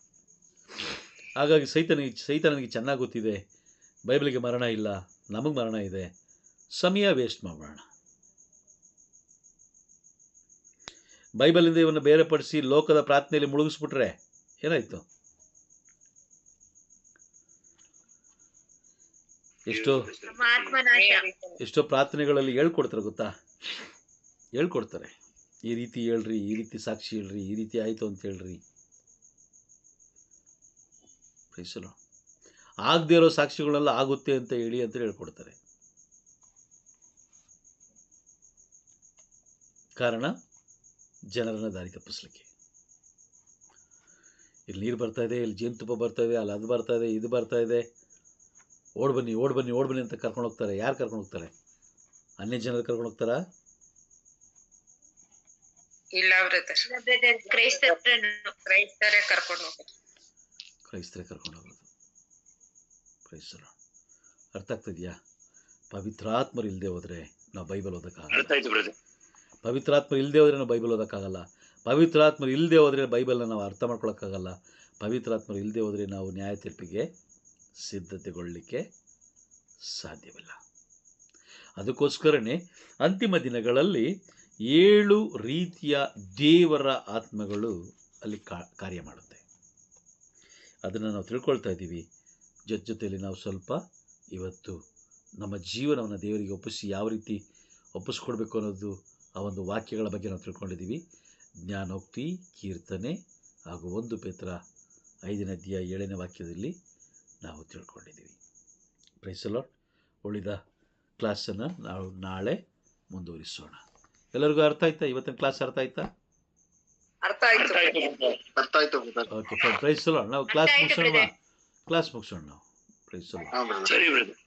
Speaker 4: ಹಾಗಾಗಿ ಸೈತಾನನಿಗೆ ಚೆನ್ನಾಗಿ ಗೊತ್ತಿದೆ, ಬೈಬಲ್ಗೆ ಮರಣ ಇಲ್ಲ, ನಮಗೆ ಮರಣ ಇದೆ, ಸಮಯ ವೇಸ್ಟ್ ಮಾಡೋಣ. ಬೈಬಲಿಂದ ಇವನ್ನು ಬೇರೆಪಡಿಸಿ ಲೋಕದ ಪ್ರಾರ್ಥನೆಯಲ್ಲಿ ಮುಳುಗಿಸ್ಬಿಟ್ರೆ ಏನಾಯ್ತು? ಎಷ್ಟೋ ಪ್ರಾರ್ಥನೆಗಳಲ್ಲಿ ಹೇಳ್ಕೊಡ್ತಾರೆ ಗೊತ್ತಾ? ಹೇಳ್ಕೊಡ್ತಾರೆ, ಈ ರೀತಿ ಹೇಳ್ರಿ, ಈ ರೀತಿ ಸಾಕ್ಷಿ ಹೇಳ್ರಿ, ಈ ರೀತಿ ಆಯಿತು ಅಂತ ಹೇಳ್ರಿ. ಪ್ರೈಸಲು ಆಗದೇ ಇರೋ ಸಾಕ್ಷಿಗಳೆಲ್ಲ ಆಗುತ್ತೆ ಅಂತ ಹೇಳಿ ಅಂತ ಹೇಳ್ಕೊಡ್ತಾರೆ. ಕಾರಣ ಜನರನ್ನ ದಾರಿ ತಪ್ಪಿಸ್ಲಿಕ್ಕೆ. ಇಲ್ಲಿ ನೀರು ಬರ್ತಾ ಇದೆ, ಇಲ್ಲಿ ಜೇನುತುಪ್ಪ ಬರ್ತಾ ಇದೆ, ಅಲ್ಲಿ ಅದು ಬರ್ತಾ ಇದೆ, ಇದು ಬರ್ತಾ ಇದೆ, ಓಡ್ ಬನ್ನಿ ಅಂತ ಕರ್ಕೊಂಡು ಹೋಗ್ತಾರೆ. ಯಾರು ಕರ್ಕೊಂಡು ಹೋಗ್ತಾರೆ? ಅನ್ಯ ಜನರು ಕರ್ಕೊಂಡು ಹೋಗ್ತಾರಾ?
Speaker 3: ಇಲ್ಲ ಬ್ರದರ್, ಕ್ರೈಸ್ತರೇ ಕರ್ಕೊಂಡು ಹೋಗೋದು.
Speaker 4: ಕ್ರೈಸ್ತರೇ ಕರ್ಕೊಂಡು ಹೋಗೋದು. ಕ್ರೈಸ್ತರು ಅರ್ಥ ಆಗ್ತಿದೆಯಾ? ಪವಿತ್ರಾತ್ಮರು ಇಲ್ಲದೆ ಹೋದರೆ ನಾವು ಬೈಬಲ್ ಓದೋಕ್ಕಾಗಲ್ಲ. ಪವಿತ್ರಾತ್ಮರು ಇಲ್ಲದೆ ಹೋದರೆ ನಾವು ಬೈಬಲ್ ಓದೋಕ್ಕಾಗಲ್ಲ. ಪವಿತ್ರಾತ್ಮರು ಇಲ್ಲದೆ ಹೋದರೆ ಬೈಬಲ್ನ ನಾವು ಅರ್ಥ ಮಾಡ್ಕೊಳಕ್ಕಾಗಲ್ಲ. ಪವಿತ್ರಾತ್ಮರು ಇಲ್ಲದೆ ಹೋದರೆ ನಾವು ನ್ಯಾಯ ತೀರ್ಪಿಗೆ ಸಿದ್ಧತೆಗೊಳ್ಳಲಿಕ್ಕೆ ಸಾಧ್ಯವಿಲ್ಲ. ಅದಕ್ಕೋಸ್ಕರನೇ ಅಂತಿಮ ದಿನಗಳಲ್ಲಿ 7 ರೀತಿಯ ದೇವರ ಆತ್ಮಗಳು ಅಲ್ಲಿ ಕಾರ್ಯ ಮಾಡುತ್ತೆ. ಅದನ್ನು ನಾವು ತಿಳ್ಕೊಳ್ತಾ ಇದ್ದೀವಿ. ಜೊತೆಯಲ್ಲಿ ನಾವು ಸ್ವಲ್ಪ ಇವತ್ತು ನಮ್ಮ ಜೀವನವನ್ನು ದೇವರಿಗೆ ಒಪ್ಪಿಸಿ ಯಾವ ರೀತಿ ಒಪ್ಪಿಸ್ಕೊಡ್ಬೇಕು ಅನ್ನೋದು ಆ ಒಂದು ವಾಕ್ಯಗಳ ಬಗ್ಗೆ ನಾವು ತಿಳ್ಕೊಂಡಿದ್ದೀವಿ. ಜ್ಞಾನೋಕ್ತಿ, ಕೀರ್ತನೆ ಹಾಗೂ 1 ಪೇತ್ರ 5ನೇ ಅಧ್ಯಾಯ 7ನೇ ವಾಕ್ಯದಲ್ಲಿ ನಾವು ತಿಳ್ಕೊಂಡಿದ್ದೀವಿ. Price the lord. ಉಳಿದ ಕ್ಲಾಸನ್ನು ನಾವು ನಾಳೆ ಮುಂದುವರಿಸೋಣ. ಎಲ್ಲರಿಗೂ ಅರ್ಥ ಆಯ್ತಾ? ಇವತ್ತಿನ ಕ್ಲಾಸ್ ಅರ್ಥ ಆಯ್ತಾ?
Speaker 3: ಅರ್ಥ ಆಯ್ತು.
Speaker 4: Okay, praise the lord. ನಾವು ಕ್ಲಾಸ್ ಮುಗಿಸೋಣ ನಾವು. Praise the lord.
Speaker 2: ಸರಿ ಬ್ರದರ್.